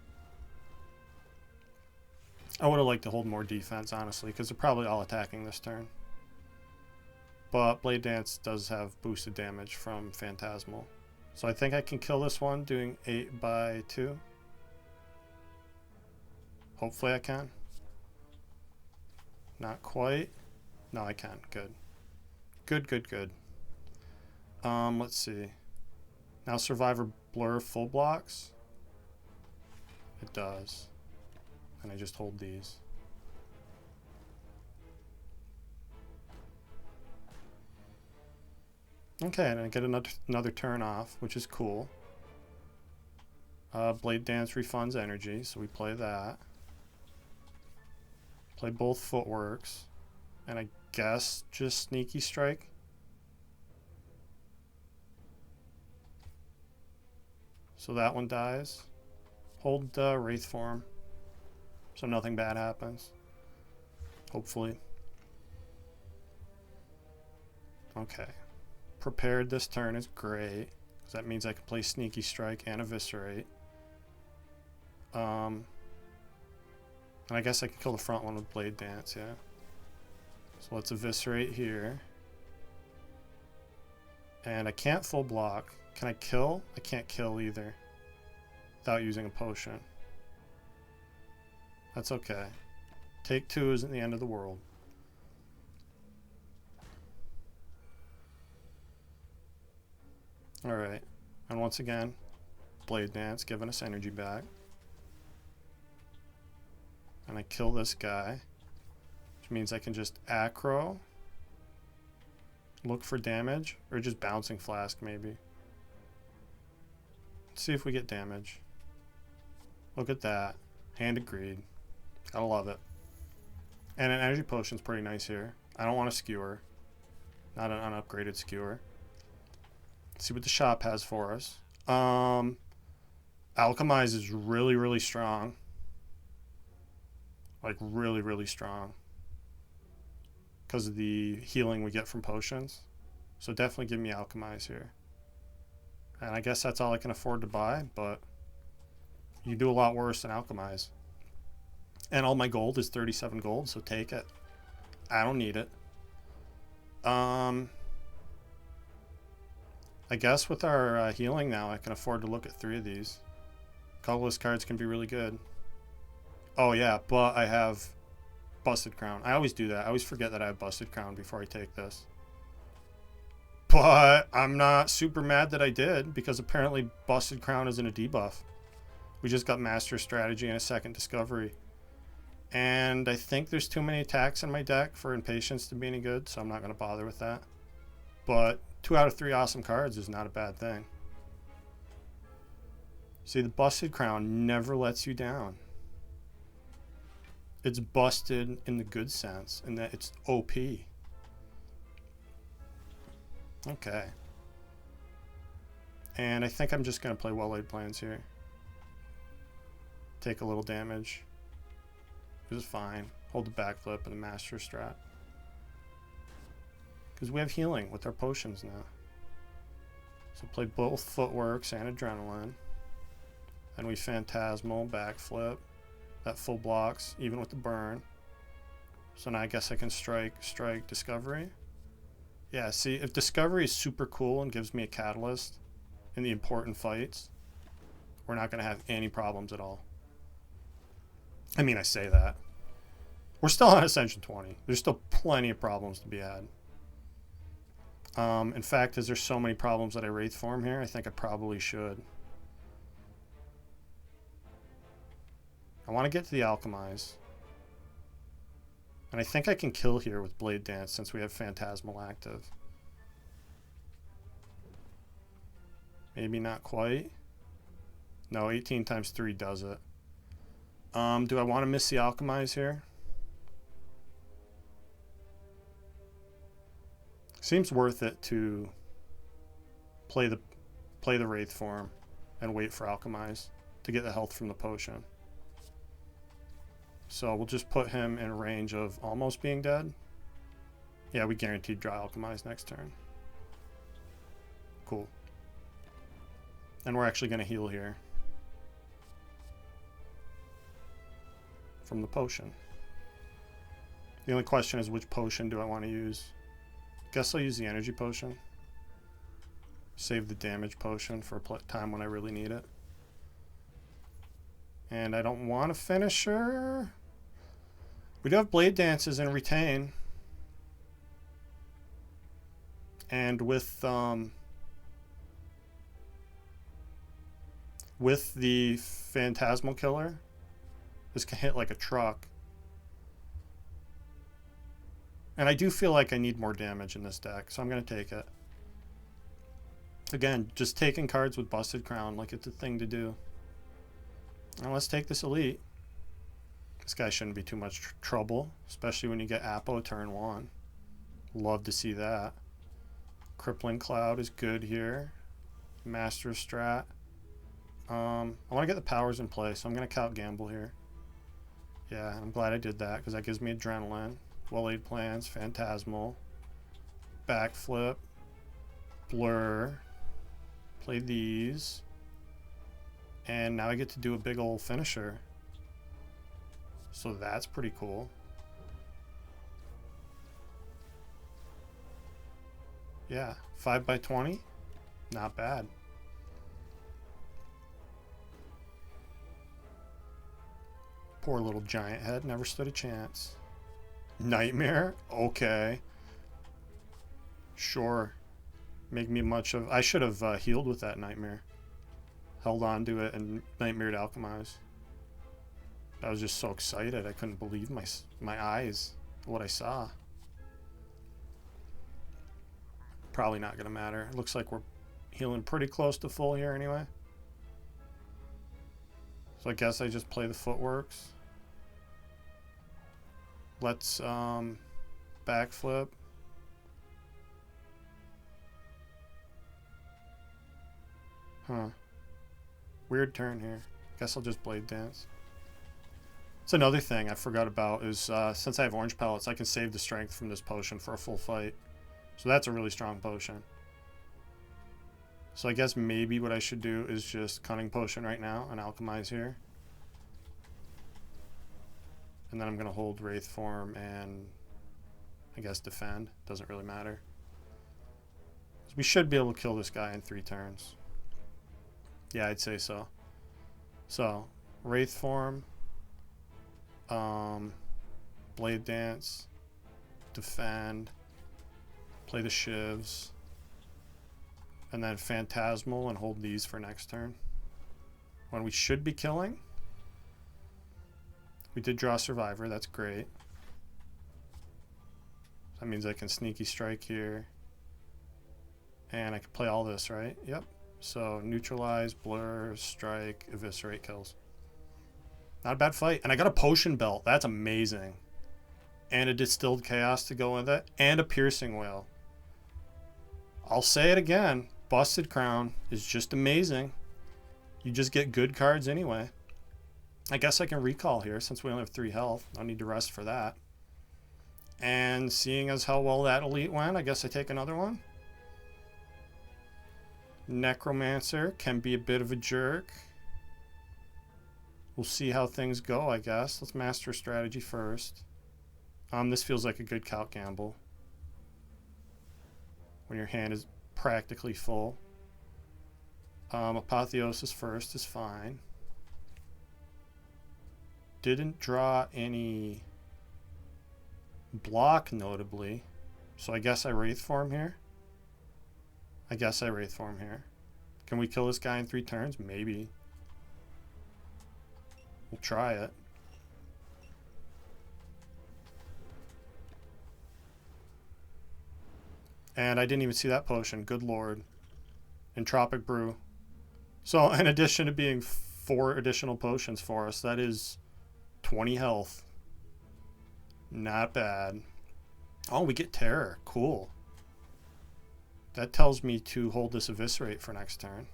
Speaker 1: I would have liked to hold more defense, honestly, because they're probably all attacking this turn. But Blade Dance does have boosted damage from Phantasmal. So I think I can kill this one doing 8/2. Hopefully I can. Not quite. No, I can. Good. Good, good, good. Let's see. Now Survivor Blur full blocks. It does. And I just hold these. Okay, and I get another turn off, which is cool. Blade Dance refunds energy, so we play that. Play both footworks. And I guess just Sneaky Strike. So that one dies. Hold Wraith Form, so nothing bad happens. Hopefully. Okay. Prepared this turn is great, because that means I can play Sneaky Strike and Eviscerate. And I guess I can kill the front one with Blade Dance, yeah. So let's Eviscerate here. And I can't full block. Can I kill? I can't kill either without using a potion. That's okay. Take 2 isn't the end of the world. Alright. And once again, Blade Dance giving us energy back. And I kill this guy, which means I can just acro, look for damage, or just Bouncing Flask maybe. Let's see if we get damage. Look at that. Hand of Greed. Gotta love it. And an energy potion's pretty nice here. I don't want a skewer. Not an unupgraded skewer. Let's see what the shop has for us. Alchemize is really, really strong. Like really, really strong. Because of the healing we get from potions. So definitely give me Alchemize here. And I guess that's all I can afford to buy, but you do a lot worse than Alchemize. And all my gold is 37 gold, so take it. I don't need it. I guess with our healing now, I can afford to look at 3 of these. Colorless cards can be really good. Oh yeah, but I have Busted Crown. I always do that. I always forget that I have Busted Crown before I take this. But I'm not super mad that I did, because apparently Busted Crown isn't a debuff. We just got Master Strategy and a second Discovery. And I think there's too many attacks in my deck for Impatience to be any good, so I'm not going to bother with that. But 2 out of 3 awesome cards is not a bad thing. See, the Busted Crown never lets you down. It's busted in the good sense, in that it's OP. Okay. And I think I'm just going to play Well-Laid Plans here. Take a little damage. This is fine. Hold the backflip and the Master Strat. Because we have healing with our potions now. So play both footworks and adrenaline. And we Phantasmal, backflip. That full blocks, even with the burn. So now I guess I can strike Discovery. Yeah, see, if Discovery is super cool and gives me a catalyst in the important fights, we're not going to have any problems at all. I mean, I say that. We're still on Ascension 20. There's still plenty of problems to be had. In fact, as there's so many problems that I Wraith Form here, I think I probably should. I want to get to the Alchemize. And I think I can kill here with Blade Dance since we have Phantasmal active. Maybe not quite. No, 18 times 3 does it. Do I want to miss the Alchemize here? Seems worth it to play the Wraith Form and wait for Alchemize to get the health from the potion. So we'll just put him in range of almost being dead. Yeah, we guaranteed dry Alchemize next turn. Cool. And we're actually going to heal here from the potion. The only question is, which potion do I want to use? Guess I'll use the energy potion. Save the damage potion for a time when I really need it. And I don't want a finisher. We do have Blade Dances and Retain. And with the Phantasmal Killer, this can hit like a truck. And I do feel like I need more damage in this deck, so I'm going to take it. Again, just taking cards with Busted Crown like it's a thing to do. Now let's take this elite. This guy shouldn't be too much trouble, especially when you get Apo turn 1. Love to see that. Crippling Cloud is good here. Master Strat. I want to get the powers in play, so I'm going to count Gamble here. Yeah, I'm glad I did that because that gives me Adrenaline. Well-laid plans, Phantasmal. Backflip. Blur. Play these. And now I get to do a big old finisher. So that's pretty cool. Yeah, 5x20. Not bad. Poor little giant head, never stood a chance. Nightmare? Okay. Sure. Make me much of... I should have healed with that Nightmare. Held on to it and Nightmared Alchemize. I was just so excited. I couldn't believe my eyes, what I saw. Probably not going to matter. It looks like we're healing pretty close to full here anyway. So I guess I just play the footworks. Let's backflip. Huh. Weird turn here. Guess I'll just blade dance. It's another thing I forgot about is since I have orange pellets, I can save the strength from this potion for a full fight. So that's a really strong potion. So I guess maybe what I should do is just Cunning Potion right now and Alchemize here. And then I'm going to hold Wraith Form and I guess defend. Doesn't really matter. So we should be able to kill this guy in 3 turns. Yeah, I'd say so. So, Wraith Form, Blade Dance, defend, play the shivs, and then Phantasmal and hold these for next turn. When we should be killing. We did draw Survivor, that's great. That means I can Sneaky Strike here. And I can play all this, right? Yep. So Neutralize, Blur, Strike, Eviscerate kills. Not a bad fight. And I got a Potion Belt. That's amazing. And a Distilled Chaos to go with it. And a Piercing Whale. I'll say it again. Busted Crown is just amazing. You just get good cards anyway. I guess I can recall here since we only have 3 health. No need to rest for that. And seeing as how well that elite went, I guess I take another one. Necromancer can be a bit of a jerk. We'll see how things go, I guess. Let's master strategy first. This feels like a good count gamble. When your hand is practically full. Apotheosis first is fine. Didn't draw any block, notably. So I guess I Wraith Form here. Can we kill this guy in 3 turns? Maybe. We'll try it. And I didn't even see that potion. Good lord. Entropic Brew. So in addition to being 4 additional potions for us, that is 20 health. Not bad. Oh, we get Terror. Cool. That tells me to hold this Eviscerate for next turn.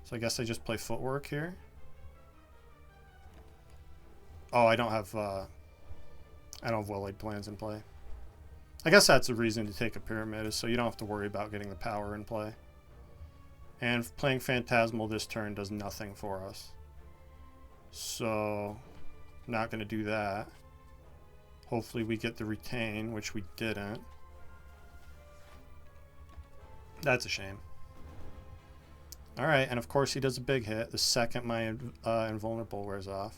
Speaker 1: So I guess I just play Footwork here. Oh, I don't have well-laid plans in play. I guess that's the reason to take a Pyramid, is so you don't have to worry about getting the power in play. And playing Phantasmal this turn does nothing for us. So, not going to do that. Hopefully we get the Retain, which we didn't. That's a shame. Alright, and of course he does a big hit the second my Invulnerable wears off.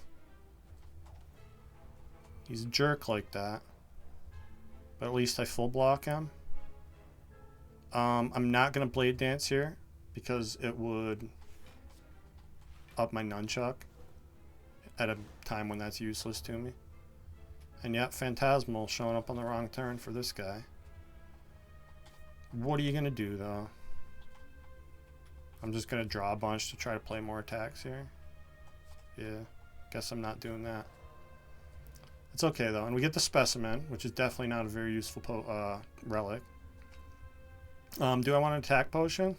Speaker 1: He's a jerk like that. But at least I full block him. I'm not going to Blade Dance here because it would up my Nunchuck at a time when that's useless to me. And yet Phantasmal showing up on the wrong turn for this guy. What are you going to do, though? I'm just going to draw a bunch to try to play more attacks here. Yeah, guess I'm not doing that. It's okay though, and we get the specimen, which is definitely not a very useful relic. Do I want an attack potion?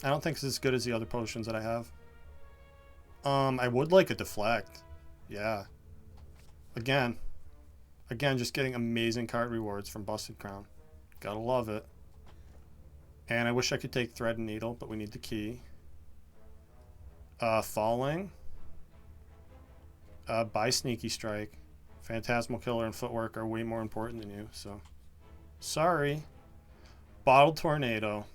Speaker 1: I don't think it's as good as the other potions that I have. I would like a deflect. Yeah. Again, just getting amazing card rewards from Busted Crown. Gotta love it. And I wish I could take Thread and Needle, but we need the key. Falling. Buy Sneaky Strike. Phantasmal Killer and Footwork are way more important than you, so. Sorry. Bottled Tornado.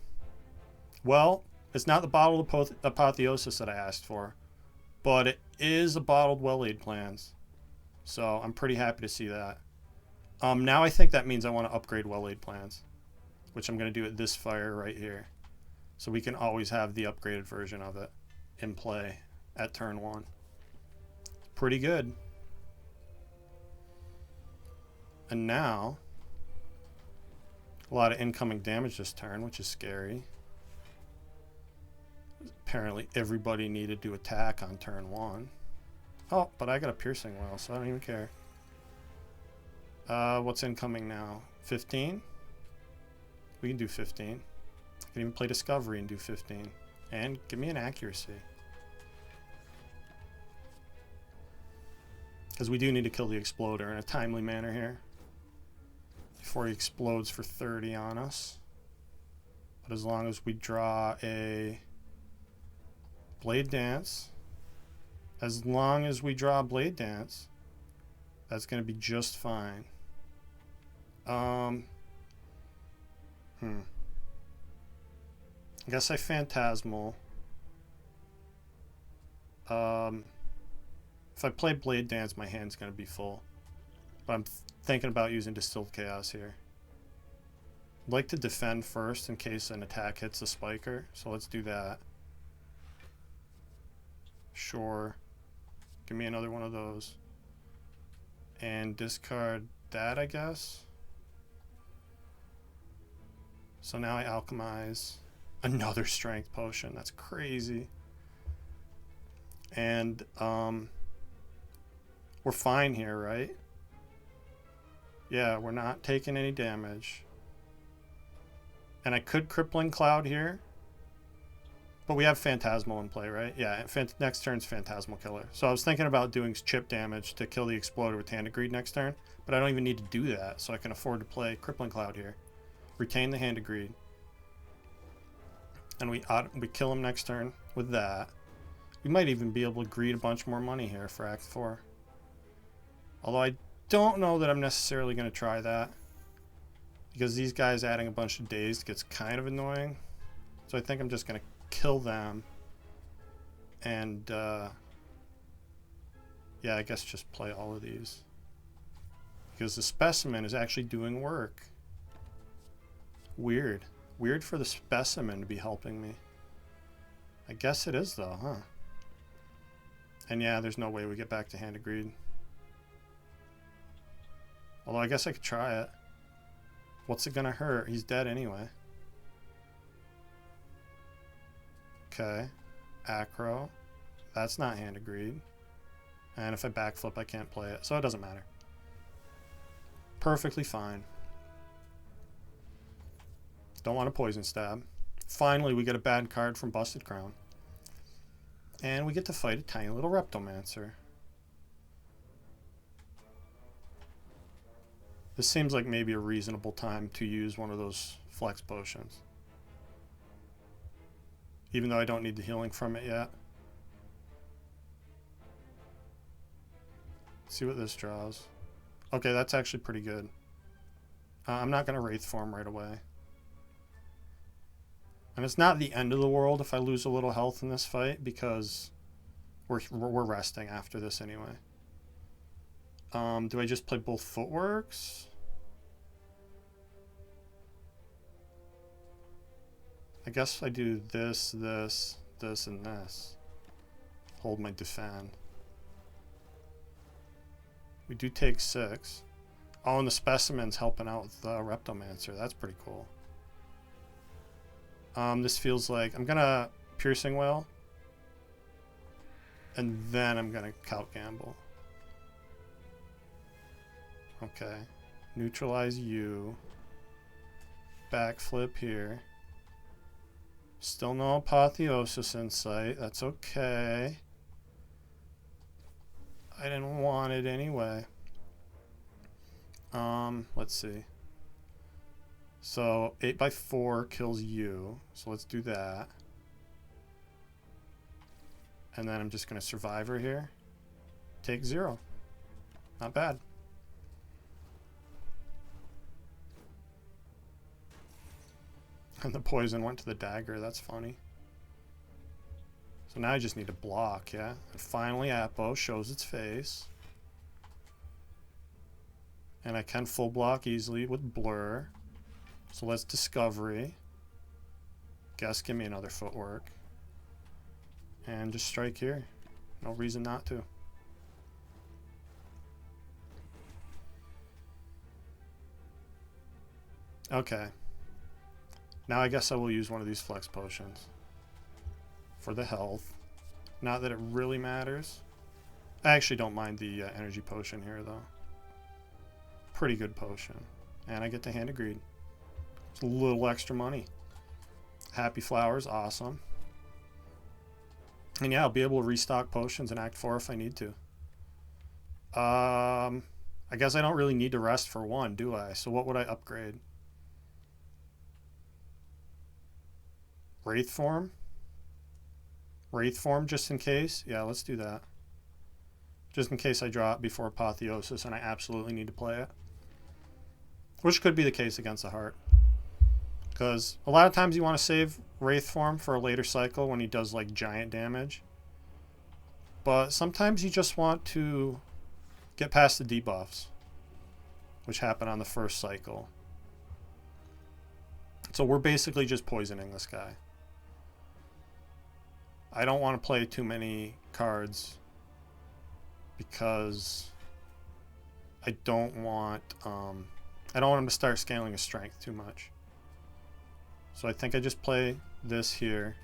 Speaker 1: Well, it's not the Bottled Apotheosis that I asked for, but it is a Bottled Well-Laid Plans. So I'm pretty happy to see that. Now I think that means I want to upgrade Well-Laid Plans, which I'm going to do at this fire right here. So we can always have the upgraded version of it in play at turn 1. Pretty good. And now, a lot of incoming damage this turn, which is scary. Apparently everybody needed to attack on turn 1. Oh, but I got a piercing well, so I don't even care. What's incoming now? 15? We can do 15. I can even play Discovery and do 15. And give me an accuracy. Because we do need to kill the Exploder in a timely manner here. Before he explodes for 30 on us. But as long as we draw a Blade Dance. As long as we draw Blade Dance, that's going to be just fine. I guess I Phantasmal. If I play Blade Dance, my hand's going to be full. But I'm thinking about using Distilled Chaos here. I'd like to defend first in case an attack hits a Spiker, so let's do that. Sure. Give me another one of those. And discard that, I guess. So now I alchemize another strength potion. That's crazy. And we're fine here, right? Yeah, we're not taking any damage. And I could Crippling Cloud here. But we have Phantasmal in play, right? Yeah, next turn's Phantasmal Killer. So I was thinking about doing chip damage to kill the Exploder with Hand of Greed next turn. But I don't even need to do that, so I can afford to play Crippling Cloud here. Retain the Hand of Greed. And we kill him next turn with that. We might even be able to greed a bunch more money here for Act 4. Although I don't know that I'm necessarily going to try that. Because these guys adding a bunch of days gets kind of annoying. So I think I'm just going to kill them. And, yeah, I guess just play all of these. Because the Specimen is actually doing work. Weird. Weird for the Specimen to be helping me. I guess it is, though, huh? And yeah, there's no way we get back to Hand of Greed. Although I guess I could try it. What's it gonna hurt? He's dead anyway. Okay. Acro. That's not Hand of Greed. And if I backflip, I can't play it. So it doesn't matter. Perfectly fine. Don't want a Poison Stab. Finally, we get a bad card from Busted Crown. And we get to fight a tiny little Reptomancer. This seems like maybe a reasonable time to use one of those flex potions. Even though I don't need the healing from it yet. Let's see what this draws. Okay, that's actually pretty good. I'm not going to Wraith Form right away. And it's not the end of the world if I lose a little health in this fight, because we're resting after this anyway. Do I just play both Footworks? I guess I do this, this, this, and this. Hold my defend. We do take 6. Oh, and the Specimen's helping out with the Reptomancer. That's pretty cool. This feels like I'm gonna Piercing Wail. And then I'm going to count gamble. Okay. Neutralize you. Backflip here. Still no Apotheosis in sight. That's okay. I didn't want it anyway. Let's see. So 8x4 kills you. So let's do that. And then I'm just going to Survivor here. Take 0. Not bad. And the poison went to the dagger. That's funny. So now I just need to block, yeah? And finally Apo shows its face. And I can full block easily with Blur. So let's Discovery. Guess, give me another footwork. And just strike here. No reason not to. Okay. Now I guess I will use one of these flex potions for the health. Not that it really matters. I actually don't mind the energy potion here though. Pretty good potion. And I get to Hand of Greed. It's a little extra money. Happy Flowers, awesome. And yeah, I'll be able to restock potions in Act 4 if I need to. I guess I don't really need to rest for one, do I? So what would I upgrade? Wraith Form? Wraith Form just in case? Yeah, let's do that. Just in case I draw it before Apotheosis and I absolutely need to play it. Which could be the case against the Heart. Because a lot of times you want to save Wraith Form for a later cycle when he does like giant damage. But sometimes you just want to get past the debuffs, which happen on the first cycle. So we're basically just poisoning this guy. I don't want to play too many cards because I don't want him to start scaling his strength too much. So I think I just play this here.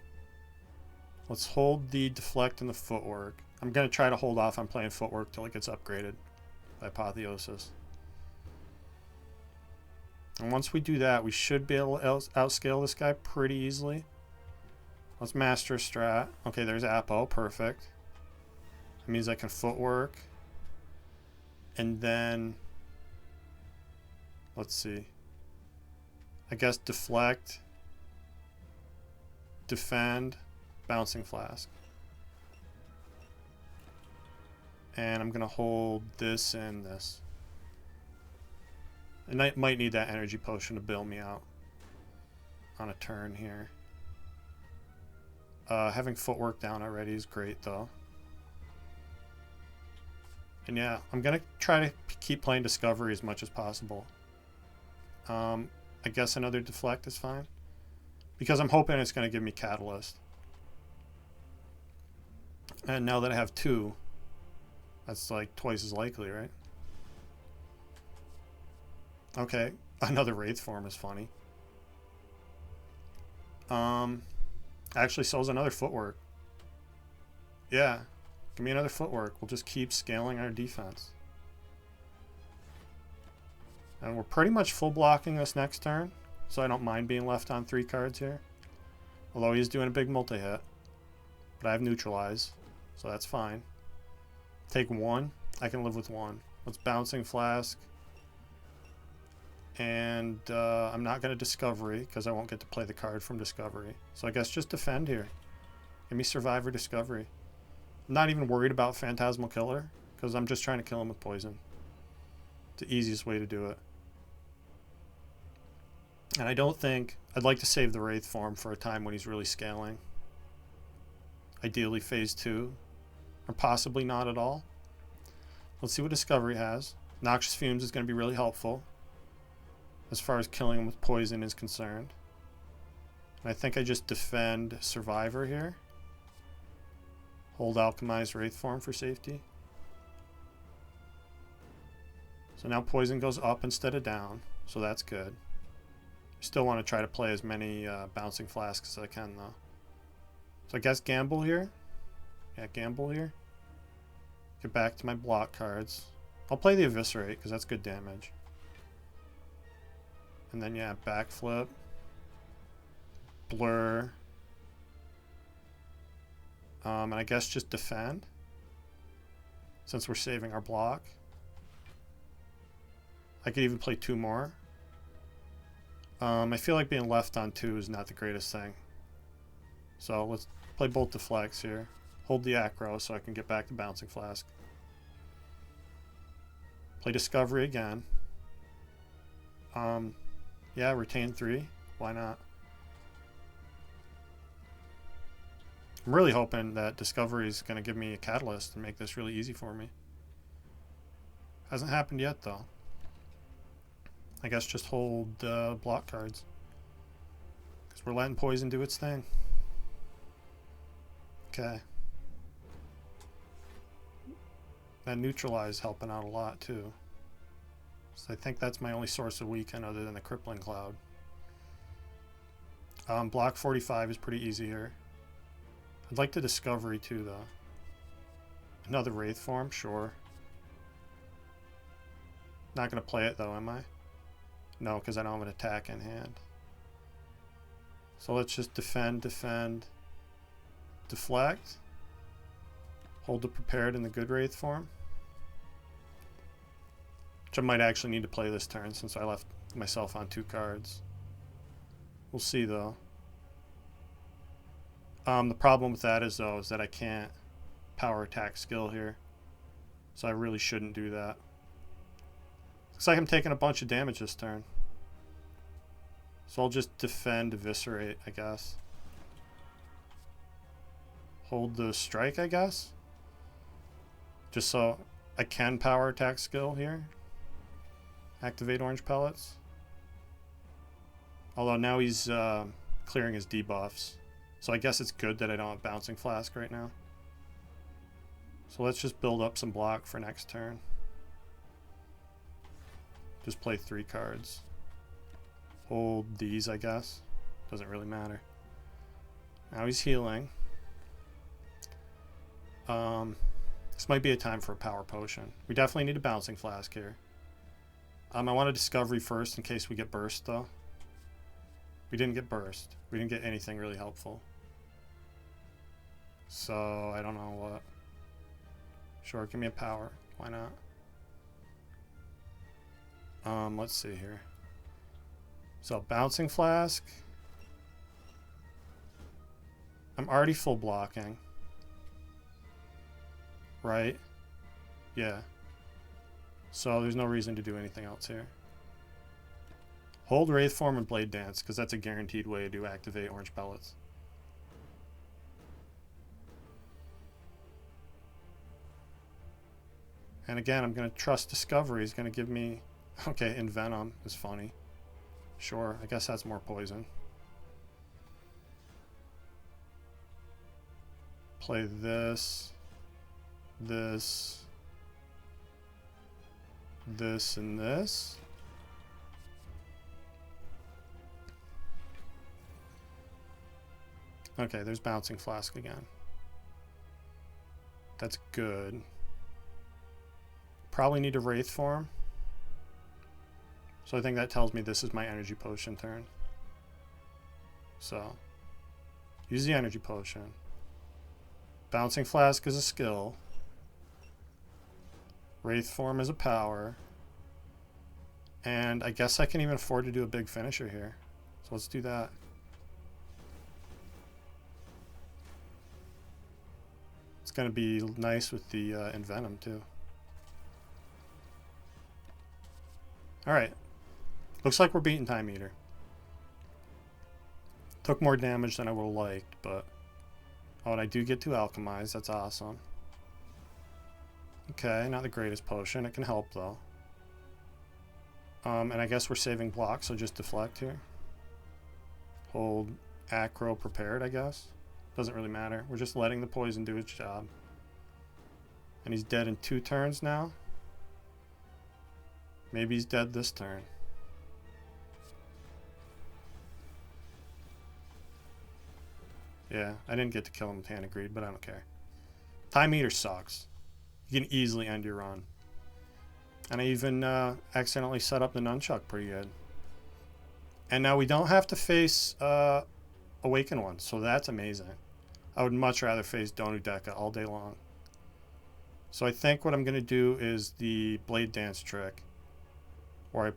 Speaker 1: Let's hold the Deflect and the Footwork. I'm going to try to hold off on playing Footwork till it gets upgraded by Apotheosis. And once we do that, we should be able to outscale this guy pretty easily. Let's Master Strat. Okay, there's Apo. Perfect. That means I can Footwork. And then, let's see. I guess Deflect, Defend, Bouncing Flask. And I'm going to hold this and this. And I might need that energy potion to bail me out on a turn here. Having Footwork down already is great though. And yeah, I'm going to try to keep playing Discovery as much as possible. I guess another Deflect is fine. Because I'm hoping it's going to give me Catalyst. And now that I have 2, that's like twice as likely, right? Okay, another Wraith Form is funny. Actually sells another Footwork. Yeah, give me another Footwork. We'll just keep scaling our defense. And we're pretty much full blocking this next turn, so I don't mind being left on 3 cards here. Although he's doing a big multi-hit. But I have Neutralize, so that's fine. Take 1. I can live with 1. Let's Bouncing Flask. And I'm not going to Discovery because I won't get to play the card from Discovery. So I guess just Defend here. Give me Survivor Discovery. I'm not even worried about Phantasmal Killer because I'm just trying to kill him with poison. It's the easiest way to do it. And I don't think... I'd like to save the Wraith Form for a time when he's really scaling. Ideally Phase 2. Or possibly not at all. Let's see what Discovery has. Noxious Fumes is going to be really helpful as far as killing him with poison is concerned. And I think I just Defend Survivor here. Hold Alchemized Wraith Form for safety. So now poison goes up instead of down, so that's good. Still want to try to play as many Bouncing Flasks as I can though. So I guess gamble here. Yeah, gamble here. Get back to my block cards. I'll play the Eviscerate because that's good damage. And then, yeah, backflip. Blur. And I guess just defend. Since we're saving our block. I could even play 2 more. I feel like being left on 2 is not the greatest thing. So let's play both deflects here. Hold the acro so I can get back to Bouncing Flask. Play Discovery again. Yeah, retain 3. Why not? I'm really hoping that Discovery is going to give me a catalyst and make this really easy for me. Hasn't happened yet, though. I guess just hold block cards. Because we're letting poison do its thing. Okay. That neutralize helping out a lot, too. So I think that's my only source of weaken other than the Crippling Cloud. Block 45 is pretty easy here. I'd like the Discovery, too, though. Another Wraith form, sure. Not going to play it, though, am I? No, because I don't have an attack in hand. So let's just defend, deflect. Hold the prepared in the good Wraith form. Which I might actually need to play this turn since I left myself on 2 cards. We'll see, though. The problem with that is that I can't power attack skill here. So I really shouldn't do that. Looks like I'm taking a bunch of damage this turn. So I'll just defend, eviscerate, I guess. Hold the strike, I guess. Just so I can power attack skill here. Activate orange pellets. Although now he's clearing his debuffs. So I guess it's good that I don't have Bouncing Flask right now. So let's just build up some block for next turn. Just play 3 cards. Hold these, I guess. Doesn't really matter. Now he's healing. This might be a time for a power potion. We definitely need a Bouncing Flask here. I want a Discovery first in case we get burst, though. We didn't get burst. We didn't get anything really helpful. So, I don't know what. Sure, give me a power. Why not? Let's see here. So, Bouncing Flask. I'm already full blocking. Right? Yeah. So, there's no reason to do anything else here. Hold Wraith Form and Blade Dance, because that's a guaranteed way to activate orange pellets. And again, I'm going to trust Discovery is going to give me... Okay, Envenom is funny. Sure, I guess that's more poison. Play this, this, this, and this. Okay, there's Bouncing Flask again. That's good. Probably need a Wraith form. So I think that tells me this is my energy potion turn. So, use the energy potion. Bouncing Flask is a skill. Wraith form is a power. And I guess I can even afford to do a big finisher here. So let's do that. It's going to be nice with the Envenom too. Alright. Looks like we're beating Time Eater. Took more damage than I would have liked, but... Oh, and I do get to Alchemize. That's awesome. Okay, not the greatest potion. It can help, though. And I guess we're saving blocks, so just deflect here. Hold Acro prepared, I guess. Doesn't really matter. We're just letting the poison do its job. And he's dead in 2 turns now. Maybe he's dead this turn. Yeah, I didn't get to kill him with Hand of Greed, but I don't care. Time meter sucks. You can easily end your run. And I even accidentally set up the nunchuck pretty good. And now we don't have to face Awaken One, so that's amazing. I would much rather face Donu Deka all day long. So I think what I'm going to do is the Blade Dance trick, where I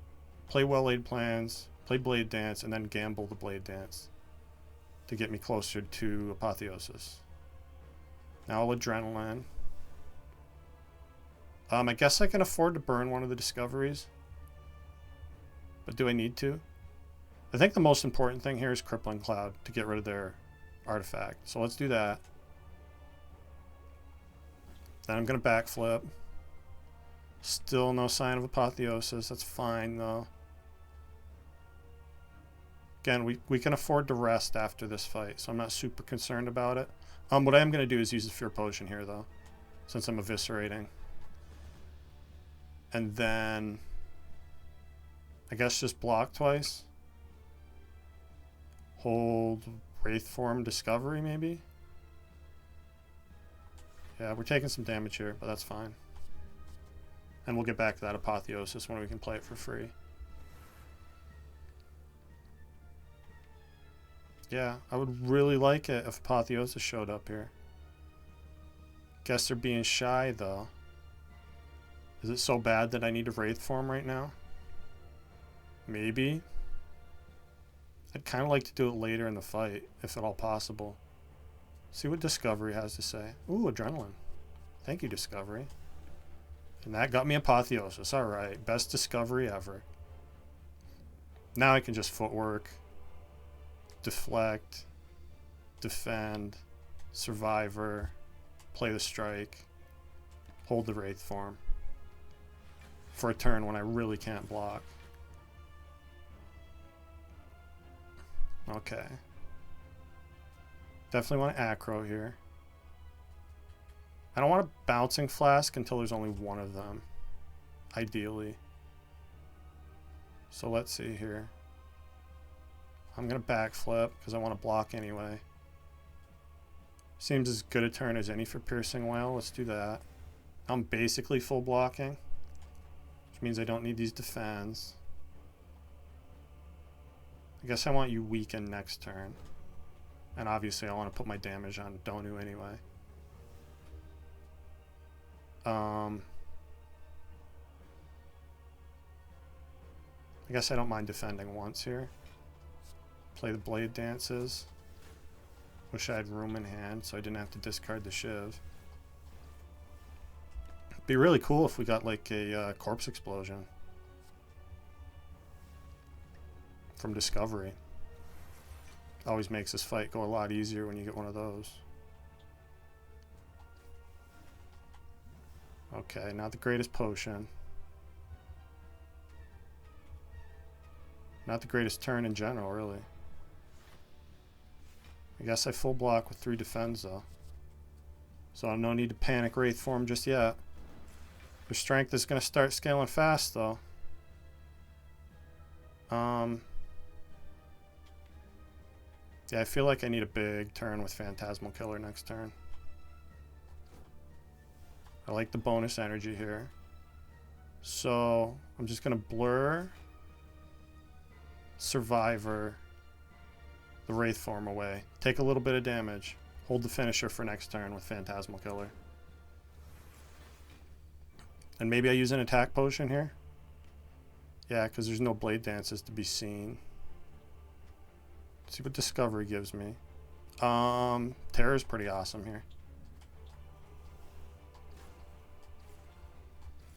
Speaker 1: play well-laid plans, play Blade Dance, and then gamble the Blade Dance to get me closer to Apotheosis. Now I'll Adrenaline. I guess I can afford to burn one of the discoveries, but do I need to? I think the most important thing here is Crippling Cloud to get rid of their artifact. So let's do that. Then I'm going to backflip. Still no sign of Apotheosis. That's fine, though. Again, we can afford to rest after this fight, so I'm not super concerned about it. What I am going to do is use the Fear Potion here, though, since I'm eviscerating. And then I guess just block twice. Hold Wraith Form Discovery, maybe? Yeah, we're taking some damage here, but that's fine. And we'll get back to that Apotheosis when we can play it for free. Yeah, I would really like it if Apotheosis showed up here. Guess they're being shy, though. Is it so bad that I need a Wraith Form right now? Maybe. I'd kind of like to do it later in the fight, if at all possible. See what Discovery has to say. Ooh, Adrenaline. Thank you, Discovery. And that got me Apotheosis. Alright, best Discovery ever. Now I can just footwork, deflect, defend, Survivor, play the strike, hold the Wraith Form for a turn when I really can't block. Okay. Definitely want Acro here. I don't want a Bouncing Flask until there's only one of them, ideally. So let's see here. I'm going to backflip because I want to block anyway. Seems as good a turn as any for Piercing Wail. Let's do that. I'm basically full blocking, which means I don't need these defends. I guess I want you weaken next turn. And obviously I want to put my damage on Donu anyway. I guess I don't mind defending once here. Play the Blade Dances. Wish I had room in hand so I didn't have to discard the Shiv. It'd be really cool if we got like a Corpse Explosion from Discovery. Always makes this fight go a lot easier when you get one of those. Okay, not the greatest potion. Not the greatest turn in general, really. I guess I full block with 3 defends, though. So no need to panic Wraith Form just yet. Their strength is going to start scaling fast, though. Yeah, I feel like I need a big turn with Phantasmal Killer next turn. I like the bonus energy here. So I'm just going to blur, Survivor, the Wraith Form away. Take a little bit of damage. Hold the finisher for next turn with Phantasmal Killer. And maybe I use an attack potion here. Yeah, because there's no Blade Dances to be seen. Let's see what Discovery gives me. Terror is pretty awesome here.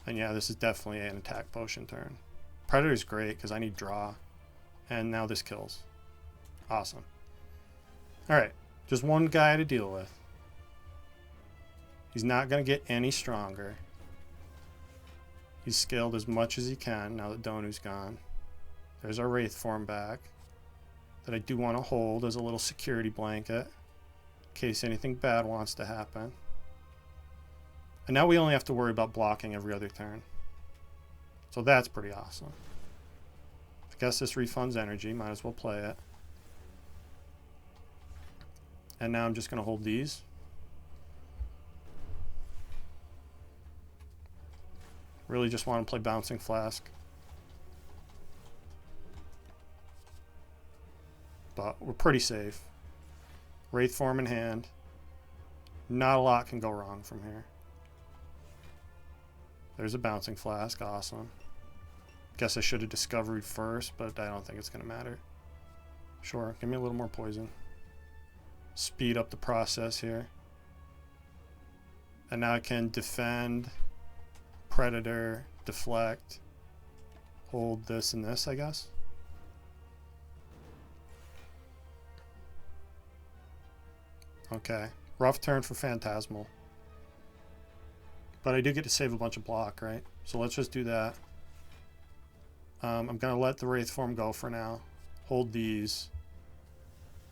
Speaker 1: And yeah, this is definitely an attack potion turn. Predator is great because I need draw. And now this kills. Awesome. Alright, just one guy to deal with. He's not going to get any stronger. He's scaled as much as he can now that Donu's gone. There's our Wraith Form back that I do want to hold as a little security blanket in case anything bad wants to happen. And now we only have to worry about blocking every other turn. So that's pretty awesome. I guess this refunds energy. Might as well play it. And now I'm just going to hold these. Really just want to play Bouncing Flask. But we're pretty safe. Wraith form in hand. Not a lot can go wrong from here. There's a Bouncing Flask. Awesome. Guess I should have discovered first, but I don't think it's going to matter. Sure, give me a little more poison. Speed up the process here. And now I can defend, predator, deflect, hold this and this, I guess. Okay, rough turn for Phantasmal. But I do get to save a bunch of block, right? So let's just do that. I'm going to let the Wraith form go for now. Hold these.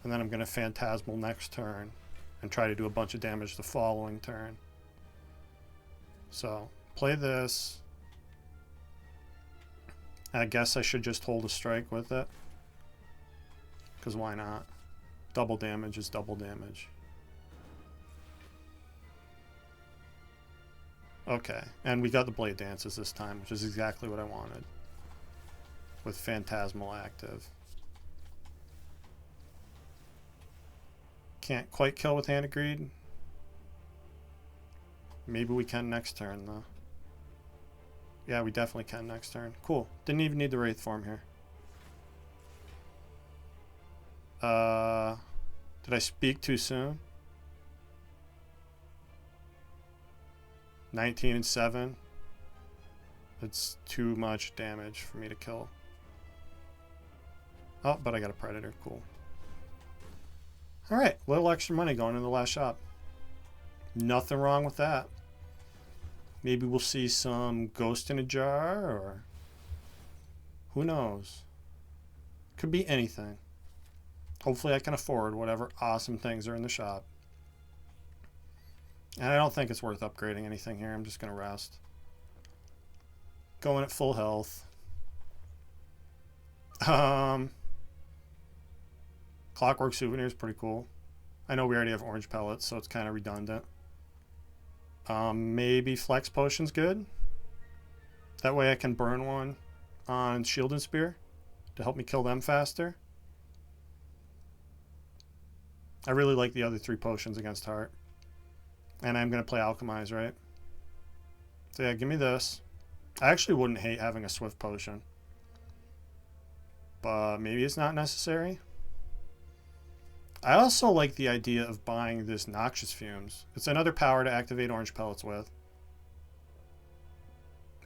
Speaker 1: And then I'm going to Phantasmal next turn and try to do a bunch of damage the following turn. So, play this. I guess I should just hold a strike with it. Because why not? Double damage is double damage. Okay, and we got the Blade Dances this time, which is exactly what I wanted. With Phantasmal active. Can't quite kill with Hand of Greed. Maybe we can next turn, though. Yeah, we definitely can next turn. Cool. Didn't even need the Wraith form here. Did I speak too soon? 19 and 7. That's too much damage for me to kill. Oh, but I got a Predator. Cool. Alright, little extra money going in the last shop. Nothing wrong with that. Maybe we'll see some Ghost in a Jar, or who knows? Could be anything. Hopefully I can afford whatever awesome things are in the shop. And I don't think it's worth upgrading anything here. I'm just going to rest. Going at full health. Clockwork Souvenir is pretty cool. I know we already have orange pellets, so it's kind of redundant. Maybe Flex Potion's good. That way I can burn one on Shield and Spear to help me kill them faster. I really like the other 3 potions against Heart. And I'm going to play Alchemize, right? So yeah, give me this. I actually wouldn't hate having a Swift Potion. But maybe it's not necessary. I also like the idea of buying this Noxious Fumes. It's another power to activate orange pellets with.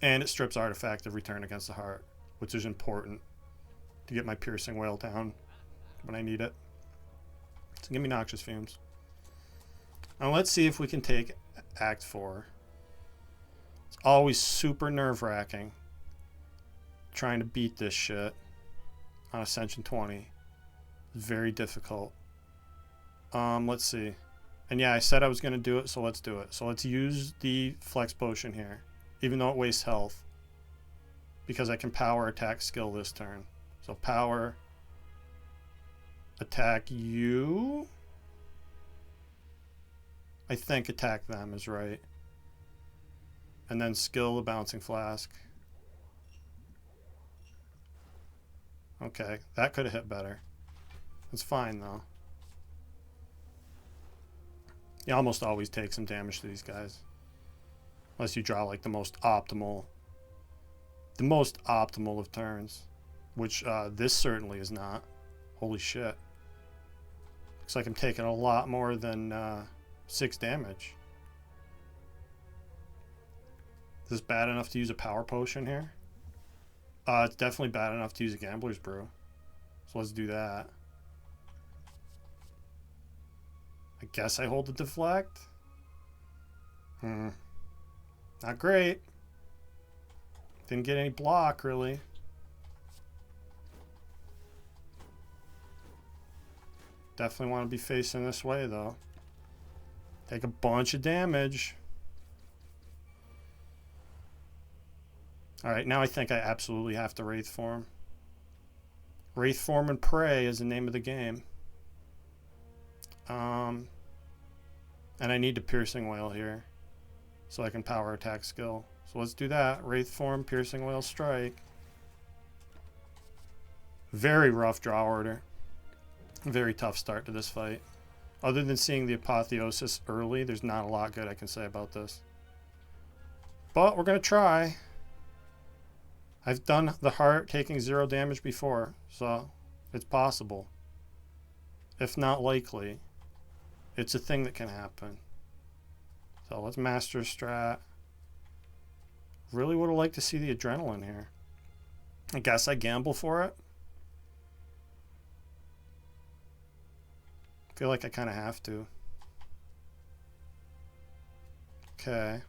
Speaker 1: And it strips Artifact of Return against the Heart, which is important to get my Piercing Wail down when I need it. So give me Noxious Fumes. Now let's see if we can take Act 4. It's always super nerve-wracking trying to beat this shit on Ascension 20. It's very difficult. Let's see. And yeah, I said I was going to do it, so let's do it. So let's use the Flex Potion here, even though it wastes health, because I can power attack skill this turn. So power attack you. I think attack them is right. And then skill the Bouncing Flask. Okay, that could have hit better. It's fine though. You almost always take some damage to these guys. Unless you draw like the most optimal of turns. Which this certainly is not. Holy shit. Looks like I'm taking a lot more than 6 damage. Is this bad enough to use a power potion here? It's definitely bad enough to use a Gambler's Brew. So let's do that. I guess I hold the deflect. Not great. Didn't get any block, really. Definitely want to be facing this way, though. Take a bunch of damage. Alright, now I think I absolutely have to Wraith Form. Wraith Form and Prey is the name of the game. And I need to Piercing Wail here. so I can power attack skill. So let's do that. Wraith form, piercing whale strike. Very rough draw order. Very tough start to this fight. Other than seeing the apotheosis early, there's not a lot good I can say about this. But we're going to try. I've done the heart taking 0 damage before, so it's possible. If not likely, it's a thing that can happen. So let's master strat. Really would have liked to see the adrenaline here. I guess I gamble for it. Feel like I kind of have to. Okay.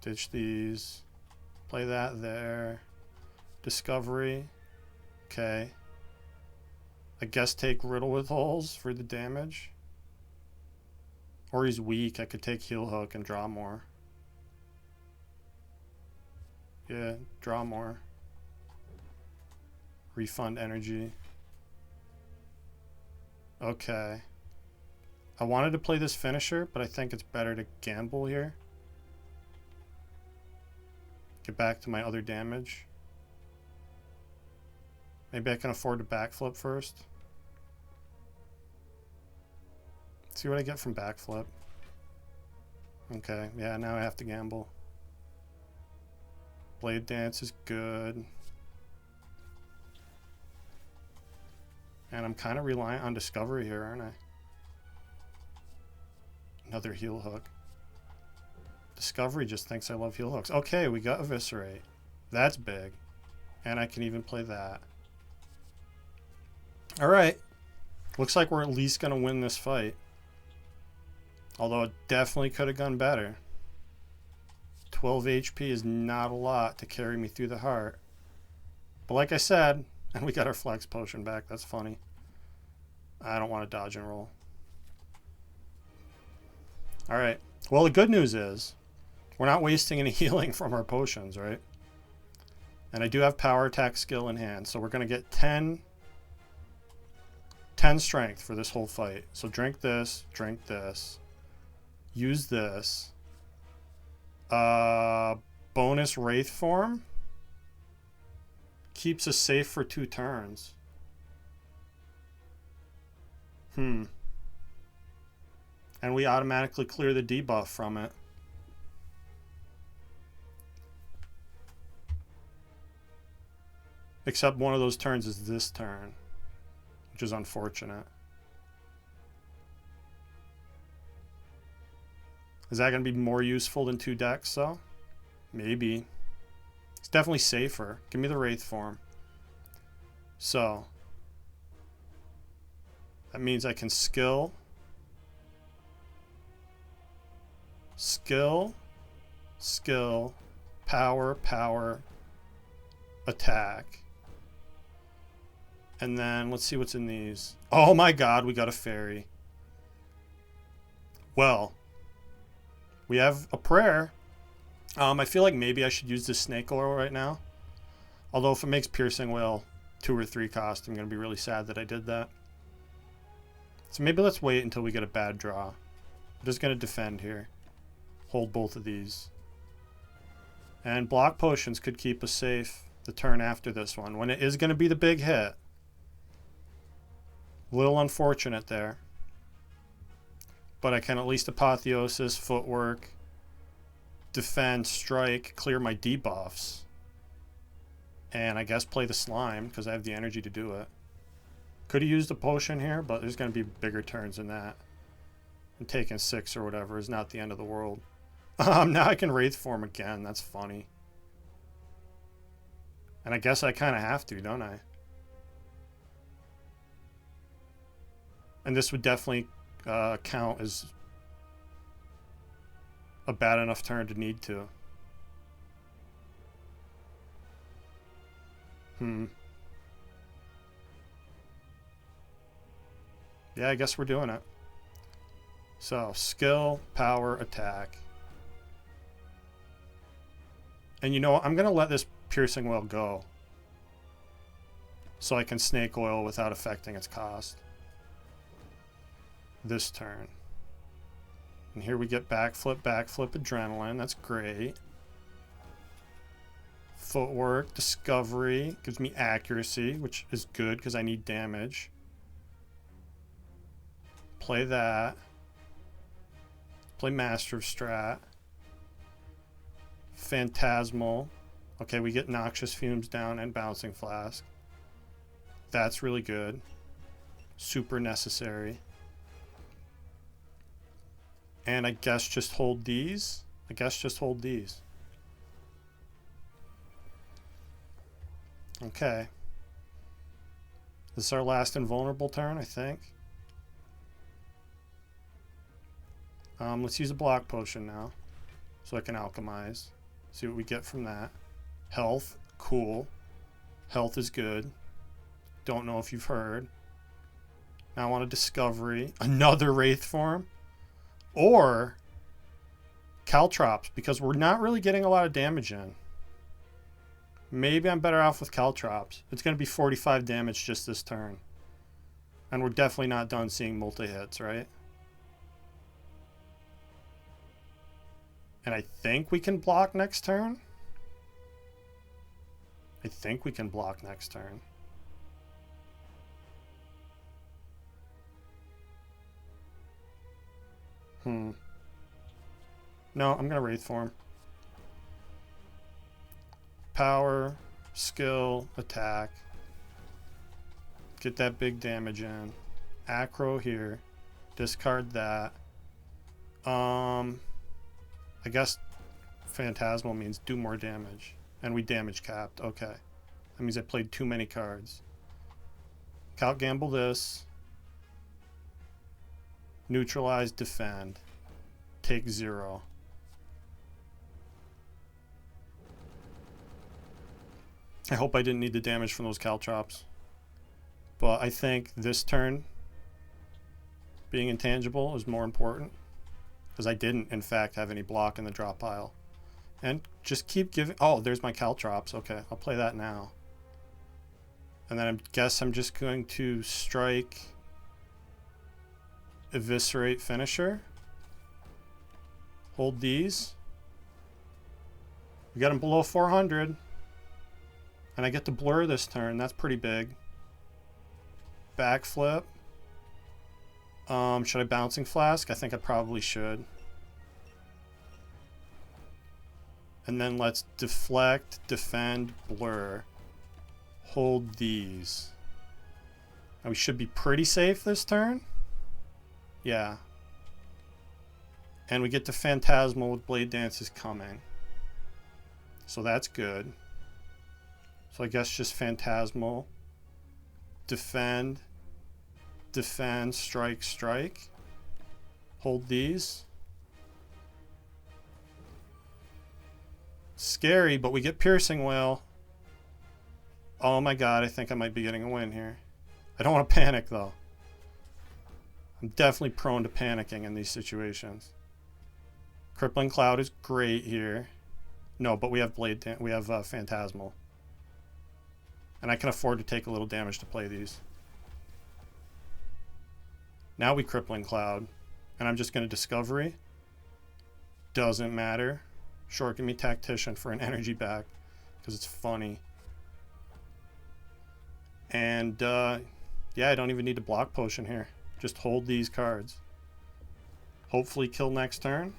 Speaker 1: Ditch these. Play that there. Discovery. Okay. I guess take riddle with holes for the damage. Or he's weak. I could take heal hook and draw more. Yeah, draw more. Refund energy. Okay. I wanted to play this finisher, but I think it's better to gamble here. Get back to my other damage. Maybe I can afford to backflip first. See what I get from backflip. Okay, yeah, now I have to gamble. Blade dance is good. And I'm kind of reliant on discovery here, aren't I? Another heal hook. Discovery just thinks I love heal hooks. Okay, we got eviscerate. That's big. And I can even play that. Alright. Looks like we're at least going to win this fight. Although it definitely could have gone better. 12 HP is not a lot to carry me through the heart. But like I said, and we got our flex potion back. That's funny. I don't want to dodge and roll. Alright. Well, the good news is we're not wasting any healing from our potions, right? And I do have power attack skill in hand. So we're going to get 10 strength for this whole fight. So drink this. Use this. Bonus wraith form. Keeps us safe for 2 turns. And we automatically clear the debuff from it. Except one of those turns is this turn, which is unfortunate. Is that going to be more useful than 2 decks, though? Maybe. It's definitely safer. Give me the wraith form. So that means I can skill, power, attack. And then let's see what's in these. Oh my god, we got a fairy. Well, we have a prayer. I feel like maybe I should use this snake oil right now. Although if it makes piercing whale 2 or 3 cost, I'm going to be really sad that I did that. So maybe let's wait until we get a bad draw. I'm just going to defend here. Hold both of these. And block potions could keep us safe the turn after this one, when it is going to be the big hit. A little unfortunate there. But I can at least apotheosis, footwork, defend, strike, clear my debuffs. And I guess play the slime, because I have the energy to do it. Could have used a potion here, but there's going to be bigger turns than that. And taking 6 or whatever is not the end of the world. Now I can wraith form again. That's funny. And I guess I kind of have to, don't I? And this would definitely count as a bad enough turn to need to. Yeah, I guess we're doing it. So, skill, power, attack. And you know what? I'm going to let this piercing whale go. So I can snake oil without affecting its cost. this turn. And here we get backflip, adrenaline. That's great. Footwork, discovery, gives me accuracy, which is good because I need damage. Play that. Play Master of Strat. Phantasmal. Okay, we get Noxious Fumes down and Bouncing Flask. That's really good. Super necessary. And I guess just hold these. Okay. This is our last invulnerable turn, I think. Let's use a block potion now, so I can alchemize. See what we get from that. Health, cool. Health is good. Don't know if you've heard. Now I want a discovery. Another Wraith form. Or Caltrops, because we're not really getting a lot of damage in. Maybe I'm better off with Caltrops. It's going to be 45 damage just this turn. And we're definitely not done seeing multi-hits, right? And I think we can block next turn. No, I'm going to Wraith form. Power, skill, attack. Get that big damage in. Acro here. Discard that. I guess Phantasmal means do more damage. And we damage capped. Okay. That means I played too many cards. Count gamble this. Neutralize, defend. Take 0. I hope I didn't need the damage from those Caltrops. But I think this turn being intangible is more important. Because I didn't, in fact, have any block in the drop pile. And just keep giving... Oh, there's my Caltrops. Okay, I'll play that now. And then I guess I'm just going to strike... Eviscerate, Finisher. Hold these. We got him below 400. And I get to blur this turn. That's pretty big. Backflip. Should I Bouncing Flask? I think I probably should. And then let's deflect, defend, blur. Hold these. Now we should be pretty safe this turn. Yeah. And we get to Phantasmal with Blade Dances coming. So that's good. So I guess just Phantasmal. Defend. Defend, strike, strike. Hold these. Scary, but we get Piercing Wail. Oh my god, I think I might be getting a win here. I don't want to panic though. I'm definitely prone to panicking in these situations. Crippling Cloud is great here. No, but we have Phantasmal. And I can afford to take a little damage to play these. Now we Crippling Cloud. And I'm just going to Discovery. Doesn't matter. Short, give me Tactician for an energy back. Because it's funny. And, yeah, I don't even need a block potion here. Just hold these cards. Hopefully kill next turn.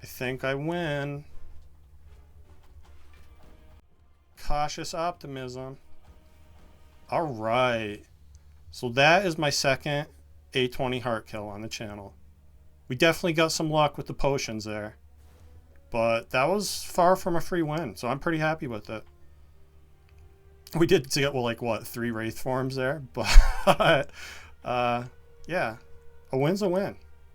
Speaker 1: I think I win. Cautious optimism. All right. So that is my second A20 heart kill on the channel. We definitely got some luck with the potions there. But that was far from a free win, so I'm pretty happy with it. We did get, well, like, what, 3 Wraith forms there? But, yeah, a win's a win.